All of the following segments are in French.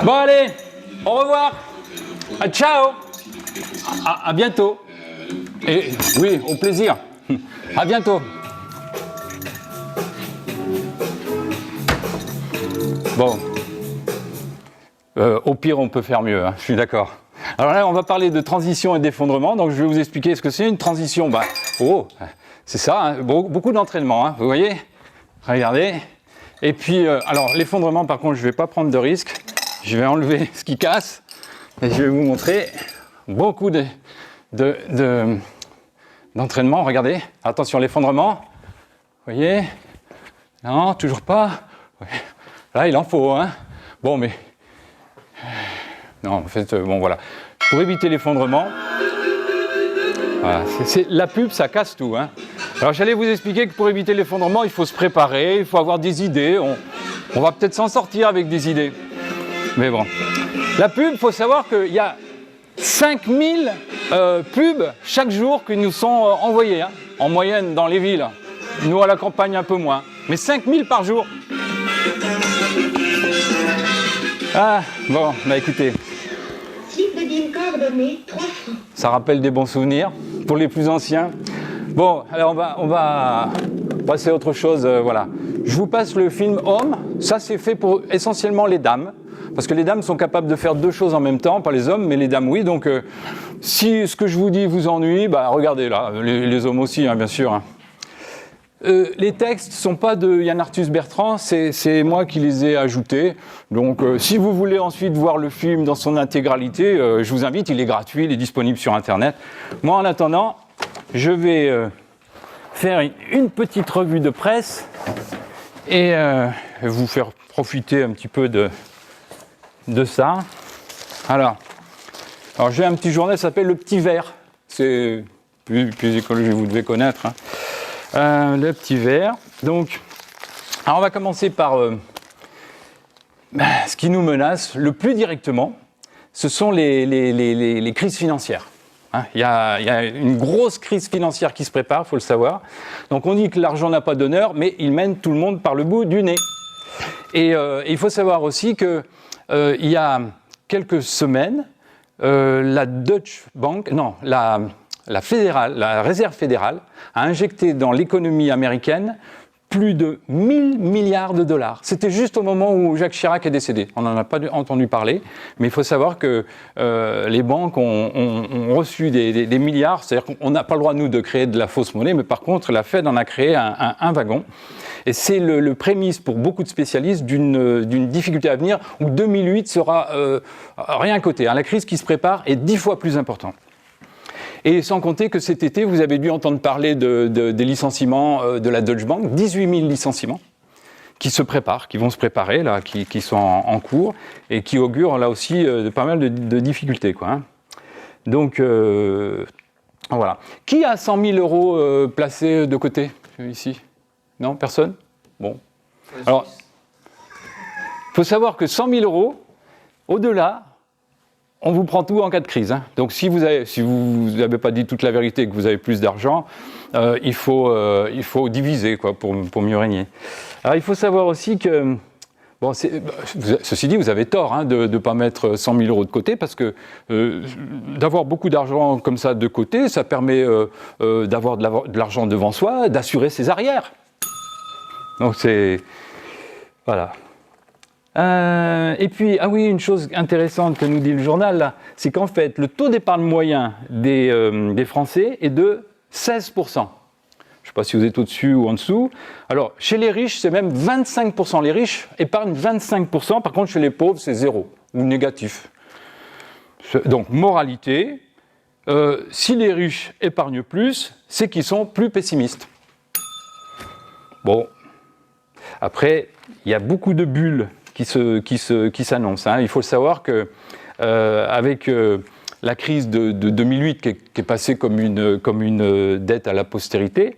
Bon allez, au revoir. Ciao. À bientôt. Et oui, au plaisir. À bientôt. Bon. Au pire, on peut faire mieux, hein, je suis d'accord. Alors là, on va parler de transition et d'effondrement. Donc, je vais vous expliquer ce que c'est une transition. Bah, c'est ça, hein, beaucoup d'entraînement, hein, vous voyez. Regardez. Et puis, alors, l'effondrement, par contre, je ne vais pas prendre de risque. Je vais enlever ce qui casse et je vais vous montrer beaucoup d'entraînement. Regardez. Attention, l'effondrement. Vous voyez. Non, toujours pas. Ouais. Là, il en faut, hein. Bon, mais... Non, en fait, bon, voilà. Pour éviter l'effondrement, voilà, la pub, ça casse tout, hein. Alors, j'allais vous expliquer que pour éviter l'effondrement, il faut se préparer, il faut avoir des idées. On va peut-être s'en sortir avec des idées. Mais bon. La pub, il faut savoir qu'il y a 5000 pubs chaque jour qui nous sont envoyées, hein, en moyenne dans les villes. Nous, à la campagne, un peu moins. Mais 5000 par jour. Ah, bon, bah écoutez. Ça rappelle des bons souvenirs pour les plus anciens. Bon, alors on va passer à autre chose, voilà. Je vous passe le film Homme. Ça, c'est fait pour essentiellement les dames. Parce que les dames sont capables de faire deux choses en même temps, pas les hommes, mais les dames, oui. Donc, si ce que je vous dis vous ennuie, bah regardez là, les hommes aussi, hein, bien sûr. Hein. Les textes ne sont pas de Yann Arthus Bertrand, c'est moi qui les ai ajoutés. Donc, si vous voulez ensuite voir le film dans son intégralité, je vous invite, il est gratuit, il est disponible sur Internet. Moi, en attendant, je vais faire une petite revue de presse et vous faire profiter un petit peu de ça. Alors j'ai un petit journal qui s'appelle Le Petit Vert. C'est plus écologique, vous devez connaître. Hein. Le Petit Vert. Donc, alors on va commencer par ce qui nous menace le plus directement, ce sont les crises financières. Hein, il y a une grosse crise financière qui se prépare, il faut le savoir. Donc on dit que l'argent n'a pas d'honneur, mais il mène tout le monde par le bout du nez. Et il faut savoir aussi que il y a quelques semaines, la Deutsche Bank, non, la Réserve fédérale a injecté dans l'économie américaine plus de 1000 milliards de dollars. C'était juste au moment où Jacques Chirac est décédé. On n'en a pas entendu parler, mais il faut savoir que les banques ont reçu des milliards, c'est-à-dire qu'on n'a pas le droit, nous, de créer de la fausse monnaie, mais par contre, la Fed en a créé un wagon. Et c'est le prémisse pour beaucoup de spécialistes d'une difficulté à venir, où 2008 sera rien coté. Hein. La crise qui se prépare est 10 fois plus importante. Et sans compter que cet été, vous avez dû entendre parler des licenciements de la Deutsche Bank, 18 000 licenciements qui se préparent, qui vont se préparer, là, qui sont en cours, et qui augurent là aussi pas mal de difficultés, quoi, hein. Donc, voilà. Qui a 100 000 euros placés de côté, ici ? Non, personne ? Bon. Alors, il faut savoir que 100 000 euros, au-delà, on vous prend tout en cas de crise. Hein. Donc, si vous n'avez pas dit toute la vérité et que vous avez plus d'argent, il faut diviser, quoi, pour mieux régner. Alors, il faut savoir aussi que, bon, ceci dit, vous avez tort, hein, de ne pas mettre 100 000 euros de côté, parce que d'avoir beaucoup d'argent comme ça de côté, ça permet d'avoir de l'argent devant soi, d'assurer ses arrières. Donc, c'est... Voilà. Et puis, ah oui, une chose intéressante que nous dit le journal, là, c'est qu'en fait, le taux d'épargne moyen des Français est de 16%. Je ne sais pas si vous êtes au-dessus ou en dessous. Alors, chez les riches, c'est même 25%. Les riches épargnent 25%. Par contre, chez les pauvres, c'est 0 ou négatif. Donc, moralité, si les riches épargnent plus, c'est qu'ils sont plus pessimistes. Bon. Après, il y a beaucoup de bulles qui s'annoncent. Hein. Il faut savoir que avec la crise de 2008 qui est passée comme une dette à la postérité,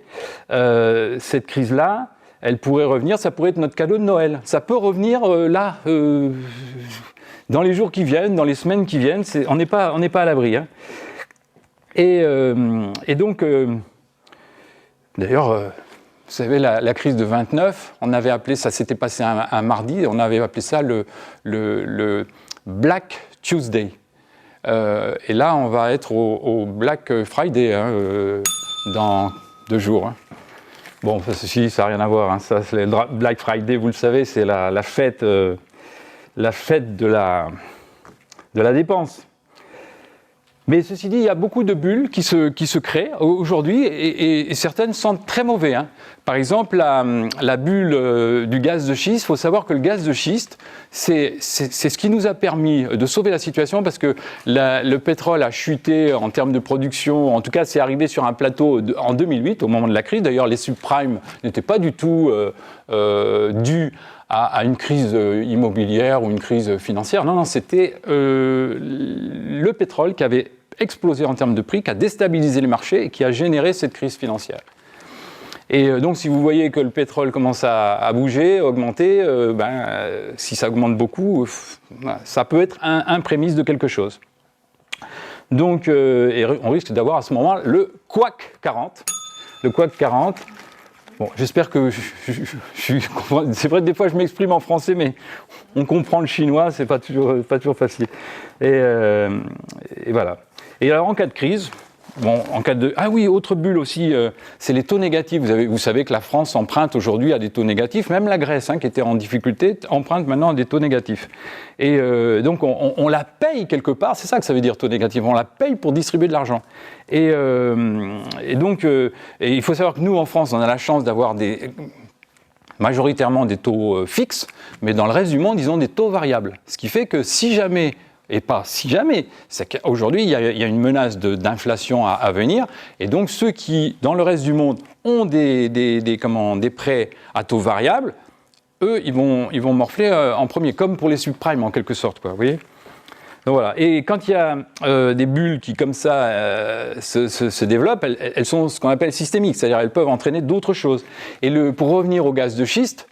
cette crise-là, elle pourrait revenir, ça pourrait être notre cadeau de Noël. Ça peut revenir là, dans les jours qui viennent, dans les semaines qui viennent, on n'est pas à l'abri. Hein. Et donc, d'ailleurs... Vous savez, la crise de 29, on avait appelé ça, s'était passé un mardi, on avait appelé ça Black Tuesday. Et là, on va être au Black Friday dans 2 jours. Hein. Bon, ceci, ça n'a rien à voir. Hein. Ça, c'est Black Friday, vous le savez, c'est la fête de la dépense. Mais ceci dit, il y a beaucoup de bulles qui se créent aujourd'hui et certaines sentent très mauvais. Hein. Par exemple, la bulle du gaz de schiste, il faut savoir que le gaz de schiste, c'est ce qui nous a permis de sauver la situation parce que le pétrole a chuté en termes de production. En tout cas, c'est arrivé sur un plateau en 2008, au moment de la crise. D'ailleurs, les subprimes n'étaient pas du tout dus à une crise immobilière ou une crise financière. Non, c'était le pétrole qui avait explosé en termes de prix, qui a déstabilisé les marchés et qui a généré cette crise financière. Et donc, si vous voyez que le pétrole commence à bouger, à augmenter, si ça augmente beaucoup, ça peut être un prémisse de quelque chose. Donc, et on risque d'avoir à ce moment le CAC 40. Le CAC 40. Bon, j'espère que c'est vrai que des fois je m'exprime en français, mais on comprend le chinois, c'est pas toujours facile. Et voilà. Et alors en cas de crise, ah oui, autre bulle aussi, c'est les taux négatifs. Vous savez que la France emprunte aujourd'hui à des taux négatifs, même la Grèce, qui était en difficulté, emprunte maintenant à des taux négatifs. Et donc on la paye quelque part, c'est ça que ça veut dire taux négatif, on la paye pour distribuer de l'argent. Et donc il faut savoir que nous en France, on a la chance d'avoir majoritairement des taux fixes, mais dans le reste du monde, ils ont des taux variables. Ce qui fait que si jamais, et pas si jamais, c'est qu'aujourd'hui, il y a une menace d'inflation à venir, et donc ceux qui, dans le reste du monde, ont des prêts à taux variables, eux, ils vont morfler en premier, comme pour les subprimes en quelque sorte, quoi, vous voyez ? Donc voilà. Et quand il y a des bulles qui, comme ça, se développent, elles sont ce qu'on appelle systémiques, c'est-à-dire elles peuvent entraîner d'autres choses. Et pour revenir au gaz de schiste,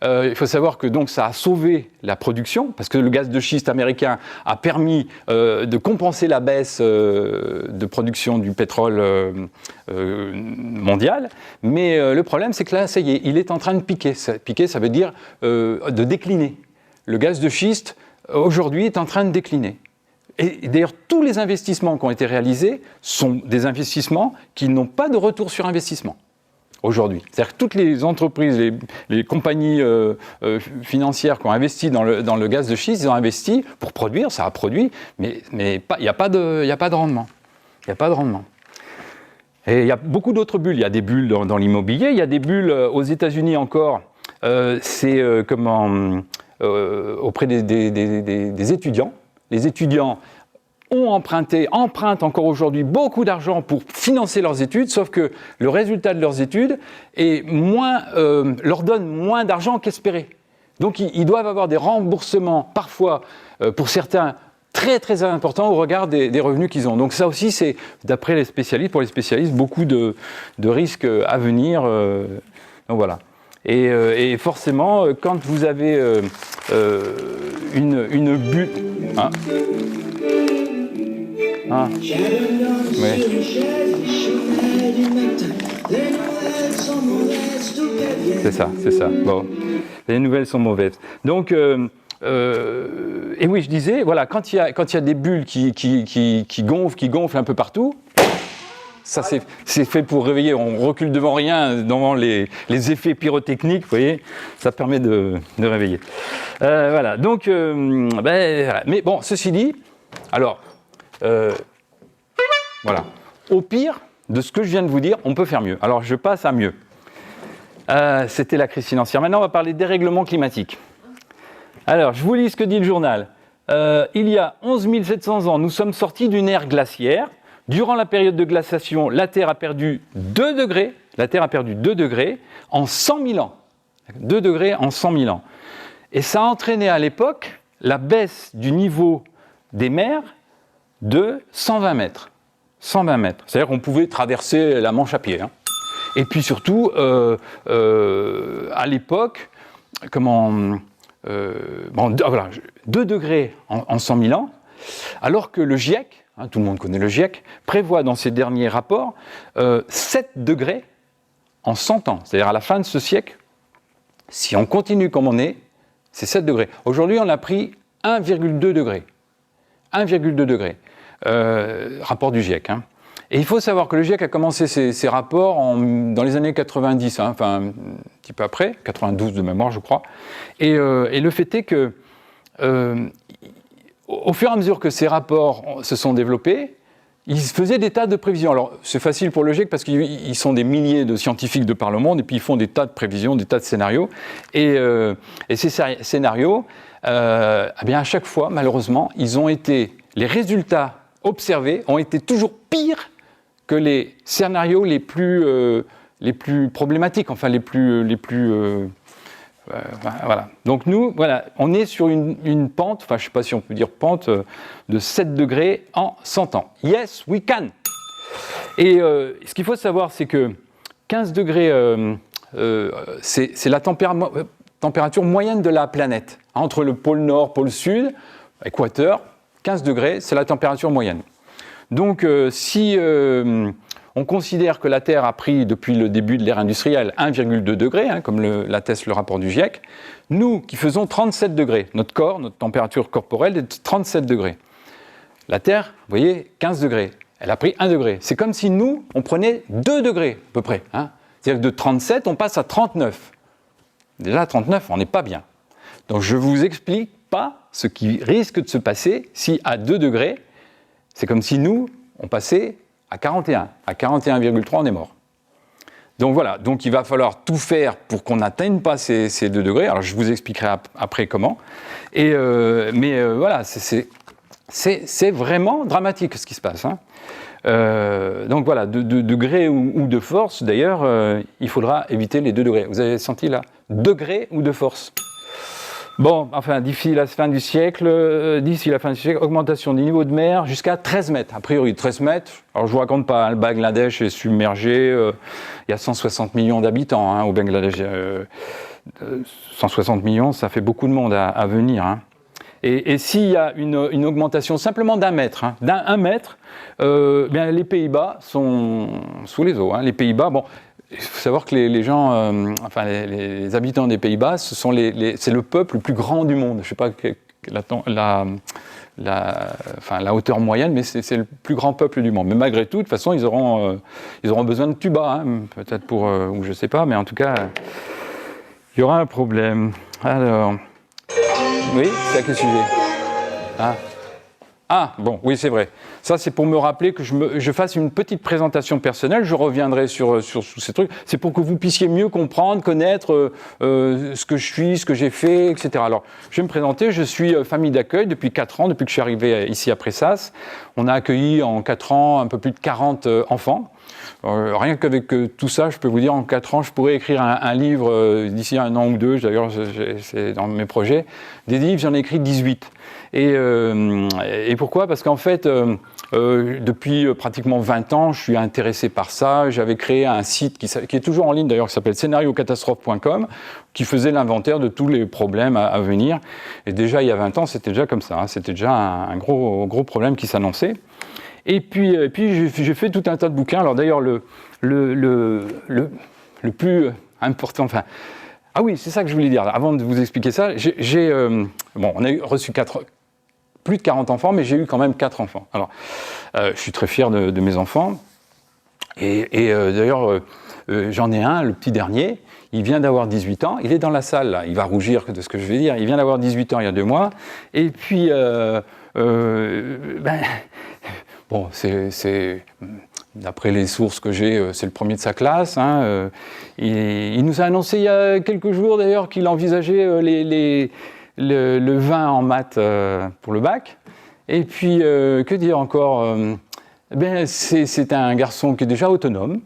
il faut savoir que donc, ça a sauvé la production, parce que le gaz de schiste américain a permis de compenser la baisse de production du pétrole mondial. Mais le problème, c'est que là, ça y est, il est en train de piquer. Piquer, ça veut dire de décliner. Le gaz de schiste, aujourd'hui, est en train de décliner. Et d'ailleurs, tous les investissements qui ont été réalisés sont des investissements qui n'ont pas de retour sur investissement. Aujourd'hui. C'est-à-dire que toutes les entreprises, les compagnies financières qui ont investi dans le gaz de schiste, ils ont investi pour produire, ça a produit, mais il n'y a pas de rendement. Il n'y a pas de rendement. Et il y a beaucoup d'autres bulles. Il y a des bulles dans l'immobilier, il y a des bulles aux États-Unis encore. C'est auprès des étudiants. Les étudiants empruntent encore aujourd'hui beaucoup d'argent pour financer leurs études, sauf que le résultat de leurs études leur donne moins d'argent qu'espéré. Donc ils doivent avoir des remboursements, parfois, pour certains, très très importants au regard des revenus qu'ils ont. Donc ça aussi, c'est, d'après les spécialistes, pour les spécialistes, beaucoup de risques à venir. Donc voilà. Et forcément, quand vous avez une bulle... Hein, ah. Oui. C'est ça. Bon, les nouvelles sont mauvaises. Donc, et oui, je disais, voilà, quand il y a des bulles qui gonflent un peu partout, ça c'est fait pour réveiller. On recule devant rien, devant les effets pyrotechniques, vous voyez, ça permet de réveiller. Voilà. Donc, voilà. Mais bon, ceci dit, alors. Voilà. Au pire de ce que je viens de vous dire, on peut faire mieux. Alors, je passe à mieux. C'était la crise financière. Maintenant, on va parler des dérèglement climatique. Alors, je vous lis ce que dit le journal. Il y a 11 700 ans, nous sommes sortis d'une ère glaciaire. Durant la période de glaciation, la Terre a perdu 2 degrés. La Terre a perdu 2 degrés en 100 000 ans. 2 degrés en 100 000 ans. Et ça a entraîné à l'époque la baisse du niveau des mers de 120 mètres. 120 mètres. C'est-à-dire qu'on pouvait traverser la Manche à pied. Hein. Et puis surtout, à l'époque, voilà, 2 degrés en 100 000 ans, alors que le GIEC, tout le monde connaît le GIEC, prévoit dans ses derniers rapports 7 degrés en 100 ans. C'est-à-dire à la fin de ce siècle, si on continue comme on est, c'est 7 degrés. Aujourd'hui, on a pris 1,2 degré. 1,2 degré. Rapport du GIEC. Hein. Et il faut savoir que le GIEC a commencé ses rapports dans les années 90, hein, enfin un petit peu après, 92 de mémoire je crois. Et le fait est que, au fur et à mesure que ces rapports se sont développés, ils faisaient des tas de prévisions. Alors c'est facile pour le GIEC parce qu'ils sont des milliers de scientifiques de par le monde et puis ils font des tas de prévisions, des tas de scénarios. Et ces scénarios, eh bien à chaque fois, malheureusement, les résultats observés ont été toujours pires que les scénarios les plus problématiques, enfin les plus voilà. Donc nous, voilà, on est sur une pente, enfin je ne sais pas si on peut dire pente, de 7 degrés en 100 ans. Yes, we can. Et ce qu'il faut savoir, c'est que 15 degrés, c'est la température moyenne de la planète. Entre le pôle nord, pôle sud, équateur, 15 degrés, c'est la température moyenne. Donc si on considère que la Terre a pris, depuis le début de l'ère industrielle, 1,2 degré, hein, comme l'atteste le rapport du GIEC, nous qui faisons 37 degrés, notre corps, notre température corporelle est de 37 degrés. La Terre, vous voyez, 15 degrés, elle a pris 1 degré. C'est comme si nous, on prenait 2 degrés à peu près. Hein. C'est-à-dire que de 37, on passe à 39. Déjà, à 39, on n'est pas bien. Donc je ne vous explique pas ce qui risque de se passer si à 2 degrés, c'est comme si nous, on passait à 41. À 41,3, on est mort. Donc voilà, donc il va falloir tout faire pour qu'on n'atteigne pas ces 2 degrés. Alors je vous expliquerai après comment. Mais voilà, c'est vraiment dramatique ce qui se passe. Hein. Donc voilà, de degré ou de force, d'ailleurs, il faudra éviter les 2 degrés. Vous avez senti là, degré ou de force? Bon, enfin, d'ici la fin du siècle, augmentation du niveau de mer jusqu'à 13 mètres. A priori, 13 mètres. Alors, je ne vous raconte pas, le Bangladesh est submergé. Il y a 160 millions d'habitants hein, au Bangladesh. 160 millions, ça fait beaucoup de monde à venir. Hein. Et s'il y a une augmentation simplement d'1 mètre, hein, d'1 mètre, bien, les Pays-Bas sont sous les eaux. Hein. Les Pays-Bas, bon... Il faut savoir que les gens, enfin les habitants des Pays-Bas, c'est le peuple le plus grand du monde. Je ne sais pas la hauteur moyenne, mais c'est le plus grand peuple du monde. Mais malgré tout, de toute façon, ils auront besoin de tuba, hein, peut-être ou je ne sais pas, mais en tout cas, il y aura un problème. Alors, oui, c'est à quel sujet ? Ah, bon, oui, c'est vrai. Ça, c'est pour me rappeler que je fasse une petite présentation personnelle. Je reviendrai sur ces trucs. C'est pour que vous puissiez mieux comprendre, connaître ce que je suis, ce que j'ai fait, etc. Alors, je vais me présenter. Je suis famille d'accueil depuis 4 ans, depuis que je suis arrivé ici à Pressas. On a accueilli en 4 ans un peu plus de 40 enfants. Rien qu'avec tout ça, je peux vous dire, en 4 ans, je pourrais écrire un livre d'ici 1 an ou 2. D'ailleurs, c'est dans mes projets. Des livres, j'en ai écrit 18. Et pourquoi ? Parce qu'en fait, depuis pratiquement 20 ans, je suis intéressé par ça. J'avais créé un site qui est toujours en ligne d'ailleurs, qui s'appelle scénariocatastrophe.com, qui faisait l'inventaire de tous les problèmes à venir. Et déjà, il y a 20 ans, c'était déjà comme ça. Hein. C'était déjà un gros problème qui s'annonçait. Et puis j'ai fait tout un tas de bouquins. Alors d'ailleurs, le plus important... Enfin, ah oui, c'est ça que je voulais dire. Avant de vous expliquer ça, on a reçu plus de 40 enfants, mais j'ai eu quand même 4 enfants. Alors, je suis très fier de mes enfants. Et d'ailleurs, j'en ai un, le petit dernier, il vient d'avoir 18 ans. Il est dans la salle, là. Il va rougir de ce que je vais dire. Il vient d'avoir 18 ans il y a 2 mois. Et puis, bon, c'est d'après les sources que j'ai, c'est le premier de sa classe. Hein, il nous a annoncé il y a quelques jours, d'ailleurs, qu'il envisageait le 20 en maths pour le bac. Et puis, que dire encore c'est un garçon qui est déjà autonome.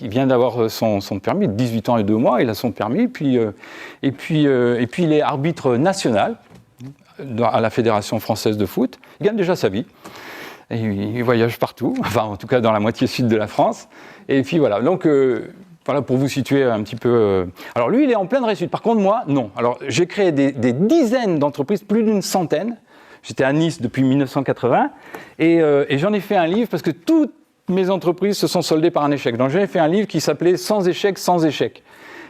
Il vient d'avoir son permis, de 18 ans et 2 mois, il a son permis. Et puis il est arbitre national à la Fédération française de foot. Il gagne déjà sa vie. Et il voyage partout, enfin en tout cas dans la moitié sud de la France. Et puis voilà, donc voilà pour vous situer un petit peu. Alors lui, il est en pleine réussite. Par contre, moi, non. Alors j'ai créé des dizaines d'entreprises, plus d'une centaine. J'étais à Nice depuis 1980 et j'en ai fait un livre parce que toutes mes entreprises se sont soldées par un échec. Donc j'ai fait un livre qui s'appelait « Sans échec, sans échec ».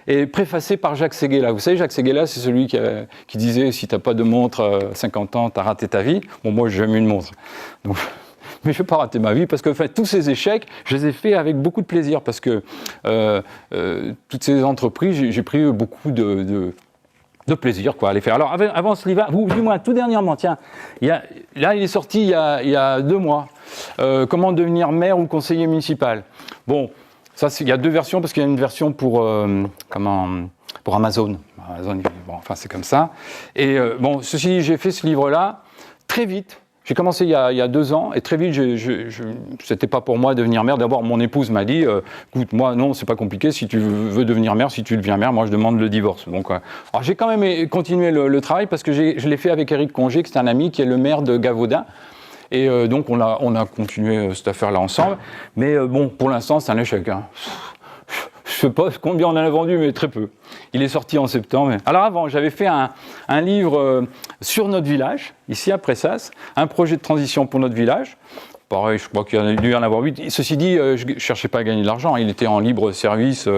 et préfacé par Jacques Séguéla. Vous savez, Jacques Séguéla, c'est celui qui disait « si tu n'as pas de montre à 50 ans, tu as raté ta vie ». Bon, moi, j'ai jamais eu une montre. Donc, mais je ne vais pas rater ma vie parce que tous ces échecs, je les ai faits avec beaucoup de plaisir parce que toutes ces entreprises, j'ai pris beaucoup de plaisir à les faire. Alors, avant ce livre, ou du moins tout dernièrement, tiens, là, il est sorti il y a 2 mois. Comment devenir maire ou conseiller municipal. Bon, ça, il y a 2 versions parce qu'il y a une version pour Amazon. Amazon, bon, enfin, c'est comme ça. Et bon, ceci dit, j'ai fait ce livre-là très vite. J'ai commencé il y a 2 ans et très vite, c'était pas pour moi devenir maire. D'abord, mon épouse m'a dit, écoute, moi, non, c'est pas compliqué. Si tu veux devenir maire, si tu deviens maire, moi, je demande le divorce. Donc, alors, j'ai quand même continué le travail parce que je l'ai fait avec Éric Congé, qui est un ami qui est le maire de Gavaudan. Et donc, on a continué cette affaire-là ensemble. Mais bon, pour l'instant, c'est un échec. Hein. Je ne sais pas combien on en a vendu, mais très peu. Il est sorti en septembre. Alors avant, j'avais fait un livre sur notre village, ici à Pressas, un projet de transition pour notre village. Pareil, je crois qu'il y a dû y en avoir 8. Ceci dit, je ne cherchais pas à gagner de l'argent, il était en libre service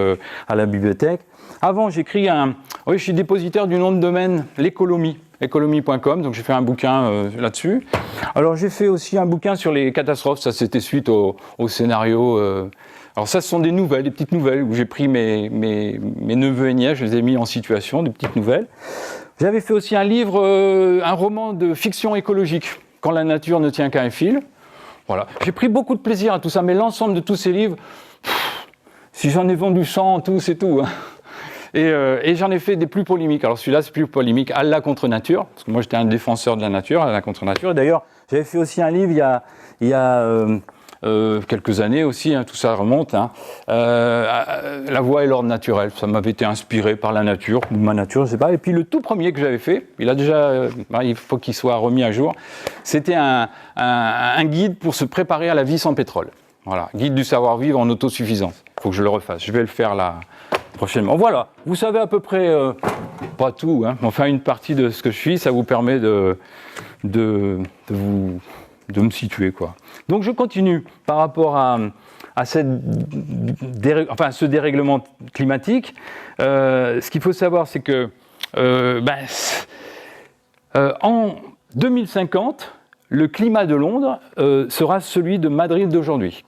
à la bibliothèque. Avant, j'écris je suis dépositaire du nom de domaine l'écolomie, écolomie.com, donc j'ai fait un bouquin là-dessus. Alors j'ai fait aussi un bouquin sur les catastrophes, ça c'était suite au scénario. Alors ça, ce sont des nouvelles, des petites nouvelles, où j'ai pris mes neveux et nièces, je les ai mis en situation, des petites nouvelles. J'avais fait aussi un livre, un roman de fiction écologique, Quand la nature ne tient qu'à un fil. Voilà. J'ai pris beaucoup de plaisir à tout ça, mais l'ensemble de tous ces livres, si j'en ai vendu 100, tout, c'est tout. Hein. Et j'en ai fait des plus polémiques. Alors celui-là, c'est plus polémique, Allah contre nature, parce que moi j'étais un défenseur de la nature, Allah contre nature. Et d'ailleurs, j'avais fait aussi un livre il y a quelques années aussi, hein, tout ça remonte. Hein, la voie et l'ordre naturel, ça m'avait été inspiré par la nature, ou ma nature, je sais pas. Et puis le tout premier que j'avais fait, il faut qu'il soit remis à jour, c'était un guide pour se préparer à la vie sans pétrole. Voilà, guide du savoir-vivre en autosuffisance. Il faut que je le refasse, je vais le faire là prochainement. Voilà, vous savez à peu près, pas tout, hein, mais enfin une partie de ce que je suis, ça vous permet de me situer, quoi. Donc je continue par rapport à ce dérèglement climatique. Ce qu'il faut savoir, c'est que en 2050, le climat de Londres sera celui de Madrid d'aujourd'hui.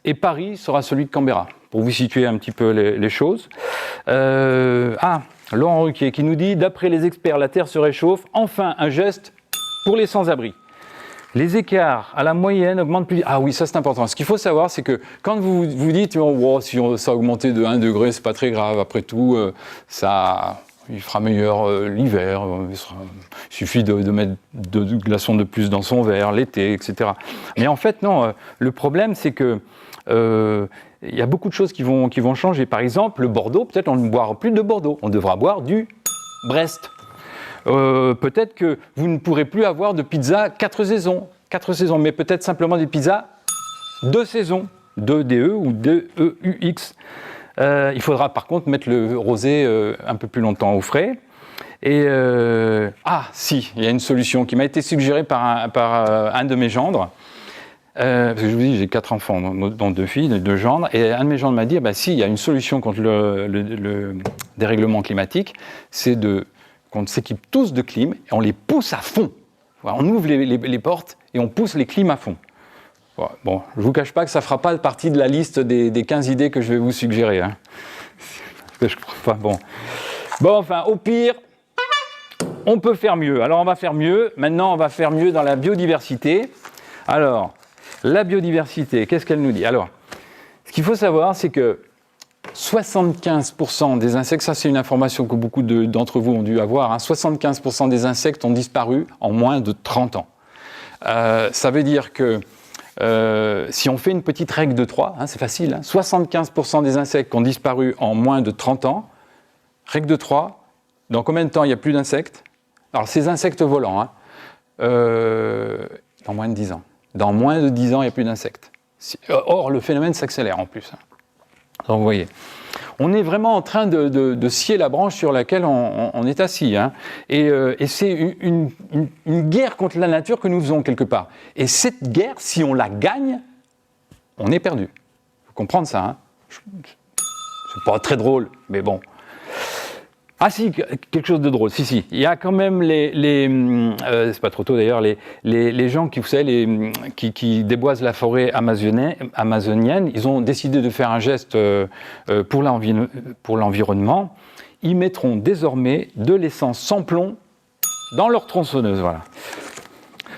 Et Paris sera celui de Canberra, pour vous situer un petit peu les choses. Laurent Ruquier qui nous dit « D'après les experts, la Terre se réchauffe. Enfin, un geste pour les sans-abri. Les écarts à la moyenne augmentent plus vite. » Ah oui, ça c'est important. Ce qu'il faut savoir, c'est que quand vous vous dites oh, si ça a augmenté de 1 degré, c'est pas très grave. Après tout, il fera meilleur l'hiver. Il suffit de mettre de glaçons de plus dans son verre l'été, etc. Mais en fait, non. Le problème, c'est que il y a beaucoup de choses qui vont changer. Par exemple, le Bordeaux, peut-être on ne boira plus de Bordeaux. On devra boire du Brest. Peut-être que vous ne pourrez plus avoir de pizza 4 saisons, mais peut-être simplement des pizzas 2 saisons, 2DE ou 2EUX. Il faudra par contre mettre le rosé un peu plus longtemps au frais. Et si, il y a une solution qui m'a été suggérée par un de mes gendres. Parce que je vous dis, j'ai 4 enfants, dont 2 filles, 2 gendres, et un de mes gendres m'a dit, si, il y a une solution contre le dérèglement climatique, c'est qu'on s'équipe tous de clim et on les pousse à fond. Voilà, on ouvre les portes et on pousse les clims à fond. Voilà, bon, je ne vous cache pas que ça ne fera pas partie de la liste des 15 idées que je vais vous suggérer. Hein. Bon, enfin, au pire, on peut faire mieux. Alors, on va faire mieux. Maintenant, on va faire mieux dans la biodiversité. Alors, la biodiversité, qu'est-ce qu'elle nous dit? Alors, ce qu'il faut savoir, c'est que 75% des insectes, ça c'est une information que beaucoup d'entre vous ont dû avoir, hein, 75% des insectes ont disparu en moins de 30 ans. Ça veut dire que si on fait une petite règle de 3, hein, c'est facile, hein, 75% des insectes ont disparu en moins de 30 ans, règle de 3, dans combien de temps il n'y a plus d'insectes? Alors ces insectes volants, hein, dans moins de 10 ans. Dans moins de 10 ans, il n'y a plus d'insectes. Or, le phénomène s'accélère en plus. Donc, vous voyez, on est vraiment en train de scier la branche sur laquelle on est assis. Hein. Et c'est une guerre contre la nature que nous faisons quelque part. Et cette guerre, si on la gagne, on est perdu. Il faut comprendre ça. Hein. c'est pas très drôle, mais bon. Ah si, quelque chose de drôle, si, il y a quand même c'est pas trop tôt d'ailleurs, les gens qui, vous savez, qui déboisent la forêt amazonienne, ils ont décidé de faire un geste pour l'environnement. Ils mettront désormais de l'essence sans plomb dans leur tronçonneuse, voilà.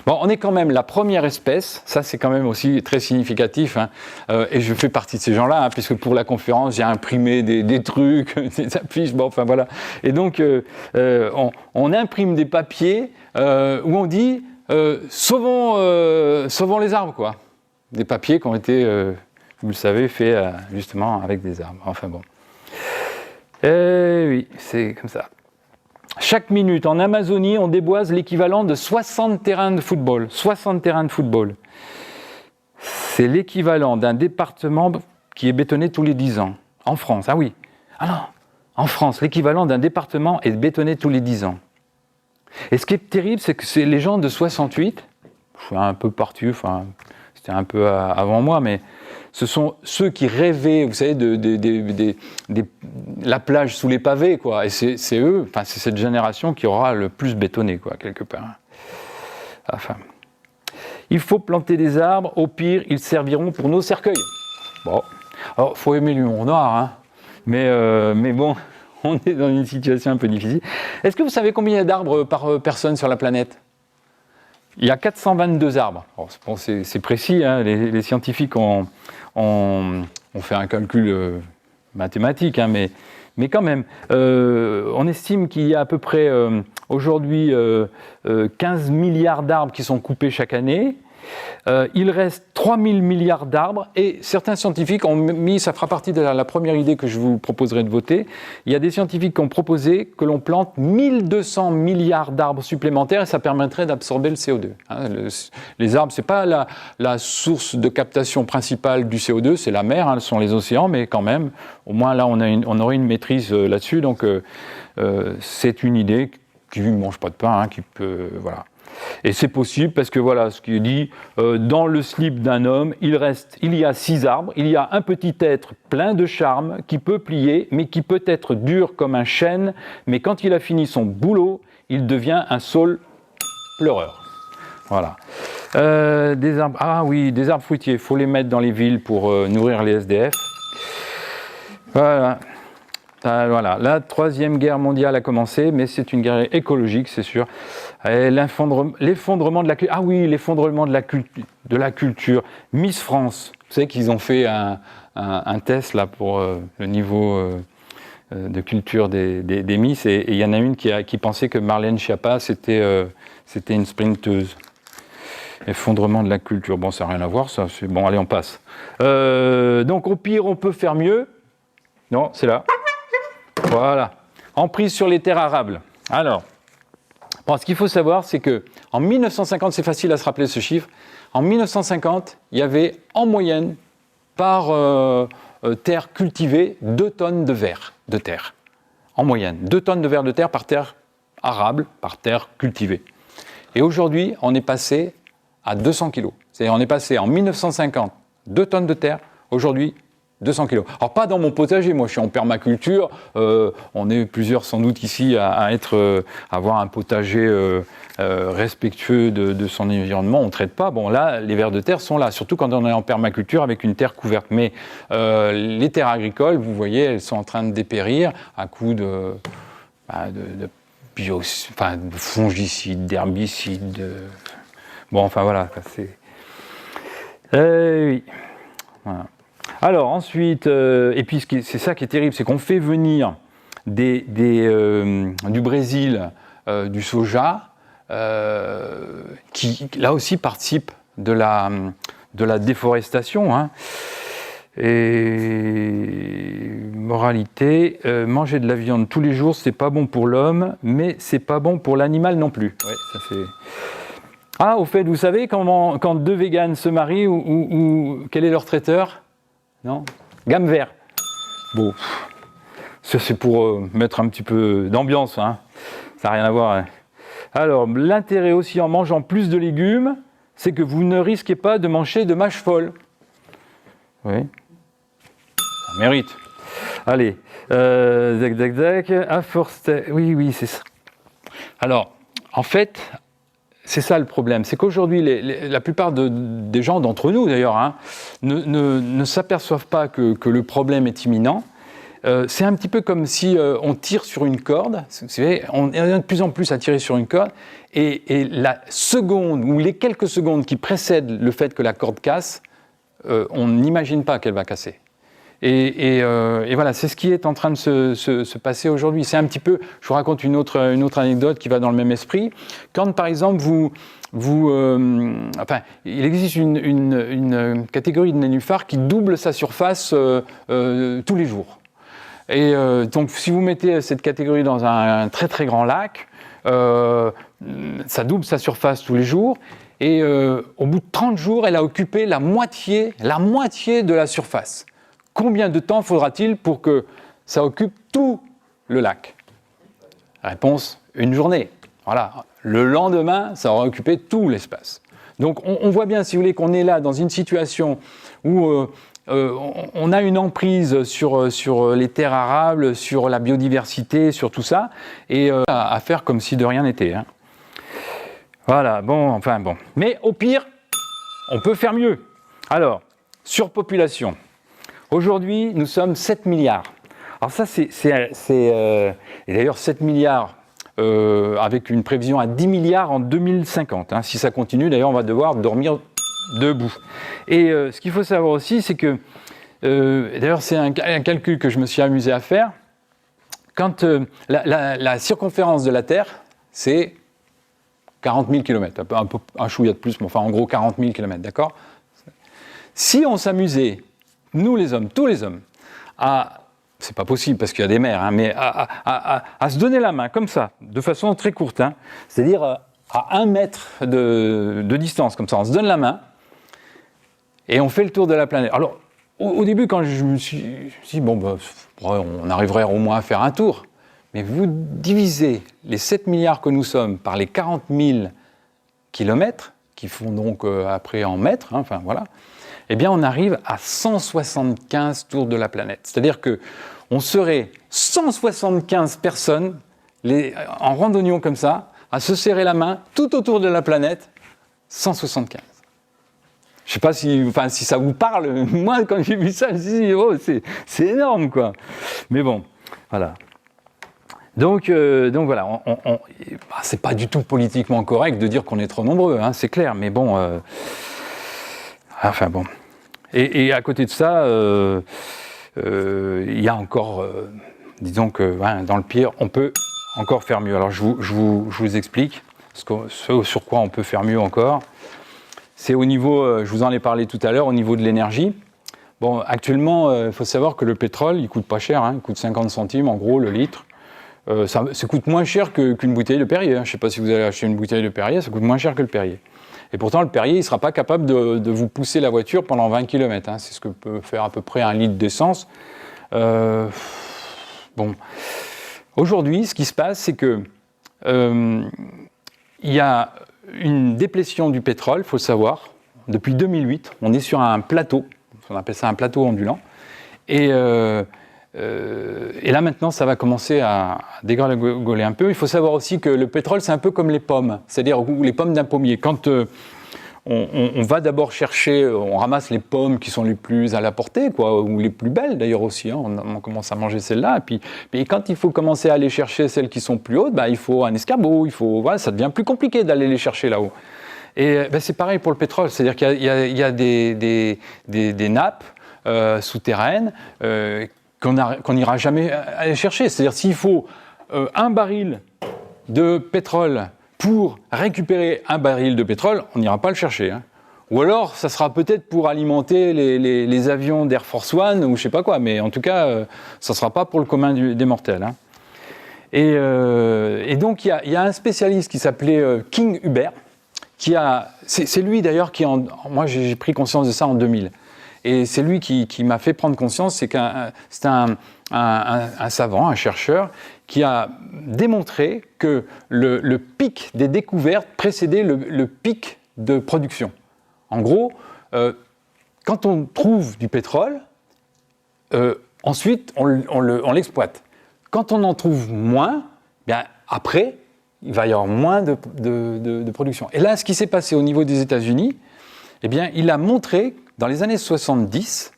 Bon, on est quand même la première espèce, ça c'est quand même aussi très significatif, hein, et je fais partie de ces gens-là, hein, puisque pour la conférence j'ai imprimé des trucs, des affiches, bon, enfin voilà. Et donc on imprime des papiers où on dit sauvons les arbres, quoi. Des papiers qui ont été, vous le savez, faits justement avec des arbres. Enfin bon. Oui, c'est comme ça. Chaque minute, en Amazonie, on déboise l'équivalent de 60 terrains de football. 60 terrains de football. C'est l'équivalent d'un département qui est bétonné tous les 10 ans. En France, ah oui. Ah non, en France, l'équivalent d'un département est bétonné tous les 10 ans. Et ce qui est terrible, c'est que c'est les gens de 68, je suis un peu partout, enfin, c'était un peu avant moi, mais ce sont ceux qui rêvaient, vous savez, de la plage sous les pavés, quoi. Et c'est eux, enfin, c'est cette génération qui aura le plus bétonné, quoi, quelque part. Enfin, il faut planter des arbres, au pire, ils serviront pour nos cercueils. Bon, alors, faut aimer l'humour noir, hein. Mais bon, on est dans une situation un peu difficile. Est-ce que vous savez combien il y a d'arbres par personne sur la planète ? Il y a 422 arbres. Bon, c'est précis, hein, les scientifiques ont fait un calcul mathématique, hein, mais quand même, on estime qu'il y a à peu près aujourd'hui 15 milliards d'arbres qui sont coupés chaque année. Il reste 3000 milliards d'arbres et certains scientifiques ont mis, ça fera partie de la première idée que je vous proposerai de voter, il y a des scientifiques qui ont proposé que l'on plante 1200 milliards d'arbres supplémentaires et ça permettrait d'absorber le CO2. Hein, les arbres, ce n'est pas la source de captation principale du CO2, c'est la mer, hein, ce sont les océans, mais quand même, au moins là on aurait une maîtrise là-dessus, donc c'est une idée qui ne mange pas de pain, hein, qui peut... voilà. Et c'est possible parce que voilà ce qui est dit, dans le slip d'un homme, il y a 6 arbres, il y a un petit être plein de charme qui peut plier, mais qui peut être dur comme un chêne, mais quand il a fini son boulot, il devient un saule pleureur. Voilà. Des arbres, ah oui, des arbres fruitiers, il faut les mettre dans les villes pour nourrir les SDF. Voilà. Voilà, la Troisième Guerre mondiale a commencé, mais c'est une guerre écologique, c'est sûr. L'effondrement de la culture. Ah oui, l'effondrement de la culture. Miss France, vous savez qu'ils ont fait un test là pour le niveau de culture des Miss, et il y en a une qui pensait que Marlène Schiappa c'était une sprinteuse. Effondrement de la culture. Bon, ça n'a rien à voir, ça. Bon, allez, on passe. Donc, au pire, on peut faire mieux. Non, c'est là. Voilà. Emprise sur les terres arables. Alors, bon, ce qu'il faut savoir, c'est qu'en 1950, c'est facile à se rappeler ce chiffre, en 1950, il y avait en moyenne, par terre cultivée, 2 tonnes de vers de terre. En moyenne, 2 tonnes de vers de terre par terre arable, par terre cultivée. Et aujourd'hui, on est passé à 200 kilos. C'est-à-dire, on est passé en 1950, 2 tonnes de terre, aujourd'hui, 200 kilos. Alors, pas dans mon potager, moi je suis en permaculture, on est plusieurs sans doute ici à avoir un potager respectueux de son environnement, on ne traite pas. Bon, là, les vers de terre sont là, surtout quand on est en permaculture avec une terre couverte. Mais les terres agricoles, vous voyez, elles sont en train de dépérir à coup de fongicides, d'herbicides. Bon, enfin voilà, c'est... oui, voilà. Alors ensuite, et puis c'est ça qui est terrible, c'est qu'on fait venir du Brésil du soja, qui là aussi participe de la déforestation. Hein. Et moralité, manger de la viande tous les jours, c'est pas bon pour l'homme, mais c'est pas bon pour l'animal non plus. Ouais, ça fait... Ah, au fait, vous savez quand 2 véganes se marient, ou quel est leur traiteur ? Non ? Gamme vert. Bon, ça c'est pour mettre un petit peu d'ambiance, hein. Ça n'a rien à voir. Hein. Alors, l'intérêt aussi en mangeant plus de légumes, c'est que vous ne risquez pas de manger de mâche folle. Oui, ça mérite. Allez, à force, oui, c'est ça. Alors, en fait, c'est ça le problème, c'est qu'aujourd'hui, la plupart des gens, d'entre nous d'ailleurs, hein, ne s'aperçoivent pas que le problème est imminent. C'est un petit peu comme si on tire sur une corde, vous savez, on est de plus en plus à tirer sur une corde, et la seconde ou les quelques secondes qui précèdent le fait que la corde casse, on n'imagine pas qu'elle va casser. Et voilà, c'est ce qui est en train de se passer aujourd'hui. C'est un petit peu, je vous raconte une autre anecdote qui va dans le même esprit. Quand par exemple enfin, il existe une catégorie de nénuphars qui double sa surface tous les jours. Et donc, si vous mettez cette catégorie dans un très très grand lac, ça double sa surface tous les jours. Et au bout de 30 jours, elle a occupé la moitié de la surface. Combien de temps faudra-t-il pour que ça occupe tout le lac? Réponse, une journée. Voilà. Le lendemain, ça aura occupé tout l'espace. Donc, on voit bien, si vous voulez, qu'on est là dans une situation où on a une emprise sur les terres arables, sur la biodiversité, sur tout ça, et à faire comme si de rien n'était. Hein. Voilà, bon. Mais au pire, on peut faire mieux. Alors, surpopulation. Aujourd'hui, nous sommes 7 milliards. Alors ça, et d'ailleurs 7 milliards avec une prévision à 10 milliards en 2050. Hein. Si ça continue, d'ailleurs, on va devoir dormir debout. Et ce qu'il faut savoir aussi, c'est que, d'ailleurs, c'est un calcul que je me suis amusé à faire. Quand la circonférence de la Terre, c'est 40 000 km, un chouïa de plus, mais enfin, en gros, 40 000 km, d'accord? Si on s'amusait, nous les hommes, tous les hommes, c'est pas possible parce qu'il y a des mers, hein, mais à se donner la main comme ça, de façon très courte, hein, c'est-à-dire à 1 mètre de distance, comme ça, on se donne la main et on fait le tour de la planète. Alors, au début, quand je me suis dit, on arriverait au moins à faire un tour, mais vous divisez les 7 milliards que nous sommes par les 40 000 kilomètres, qui font donc après en mètres, hein, enfin voilà, eh bien on arrive à 175 tours de la planète. C'est-à-dire qu'on serait 175 personnes en randonnion comme ça, à se serrer la main tout autour de la planète, 175. Je ne sais pas si ça vous parle. Moi, quand j'ai vu ça, je me suis dit, oh, c'est énorme, quoi. Mais bon, voilà. Donc voilà, c'est pas du tout politiquement correct de dire qu'on est trop nombreux, hein, c'est clair, mais bon, enfin bon. Et à côté de ça, il y a encore, disons que dans le pire, on peut encore faire mieux. Alors je vous explique ce sur quoi on peut faire mieux encore. C'est au niveau, je vous en ai parlé tout à l'heure, au niveau de l'énergie. Bon, actuellement, il faut savoir que le pétrole, il coûte pas cher, hein, il coûte 50 centimes en gros le litre. Ça coûte moins cher qu'une bouteille de Perrier. Hein. Je ne sais pas si vous allez acheter une bouteille de Perrier, ça coûte moins cher que le Perrier. Et pourtant, le Perrier, il ne sera pas capable de vous pousser la voiture pendant 20 km. Hein. C'est ce que peut faire à peu près un litre d'essence. Bon. Aujourd'hui, ce qui se passe, c'est que il y a une déplétion du pétrole, il faut le savoir. Depuis 2008, on est sur un plateau, on appelle ça un plateau ondulant. Et là maintenant, ça va commencer à dégringoler un peu. Il faut savoir aussi que le pétrole, c'est un peu comme les pommes, c'est-à-dire les pommes d'un pommier. Quand on va d'abord chercher, on ramasse les pommes qui sont les plus à la portée, quoi, ou les plus belles d'ailleurs aussi. Hein, on commence à manger celles-là. Et quand il faut commencer à aller chercher celles qui sont plus hautes, il faut un escabeau. Voilà, ça devient plus compliqué d'aller les chercher là-haut. Et c'est pareil pour le pétrole, c'est-à-dire qu'il y a des nappes souterraines qu'on n'ira jamais aller chercher. C'est-à-dire s'il faut un baril de pétrole pour récupérer un baril de pétrole, on n'ira pas le chercher. Hein. Ou alors, ça sera peut-être pour alimenter les avions d'Air Force One ou je ne sais pas quoi, mais en tout cas, ça ne sera pas pour le commun des mortels. Hein. Et donc, il y a un spécialiste qui s'appelait King Hubert, c'est lui d'ailleurs moi j'ai pris conscience de ça en 2000. Et c'est lui qui m'a fait prendre conscience, c'est un savant, un chercheur, qui a démontré que le pic des découvertes précédait le pic de production. En gros, quand on trouve du pétrole, ensuite, on l'exploite. Quand on en trouve moins, bien, après, il va y avoir moins de production. Et là, ce qui s'est passé au niveau des États-Unis, eh bien, il a montré, dans les années 70,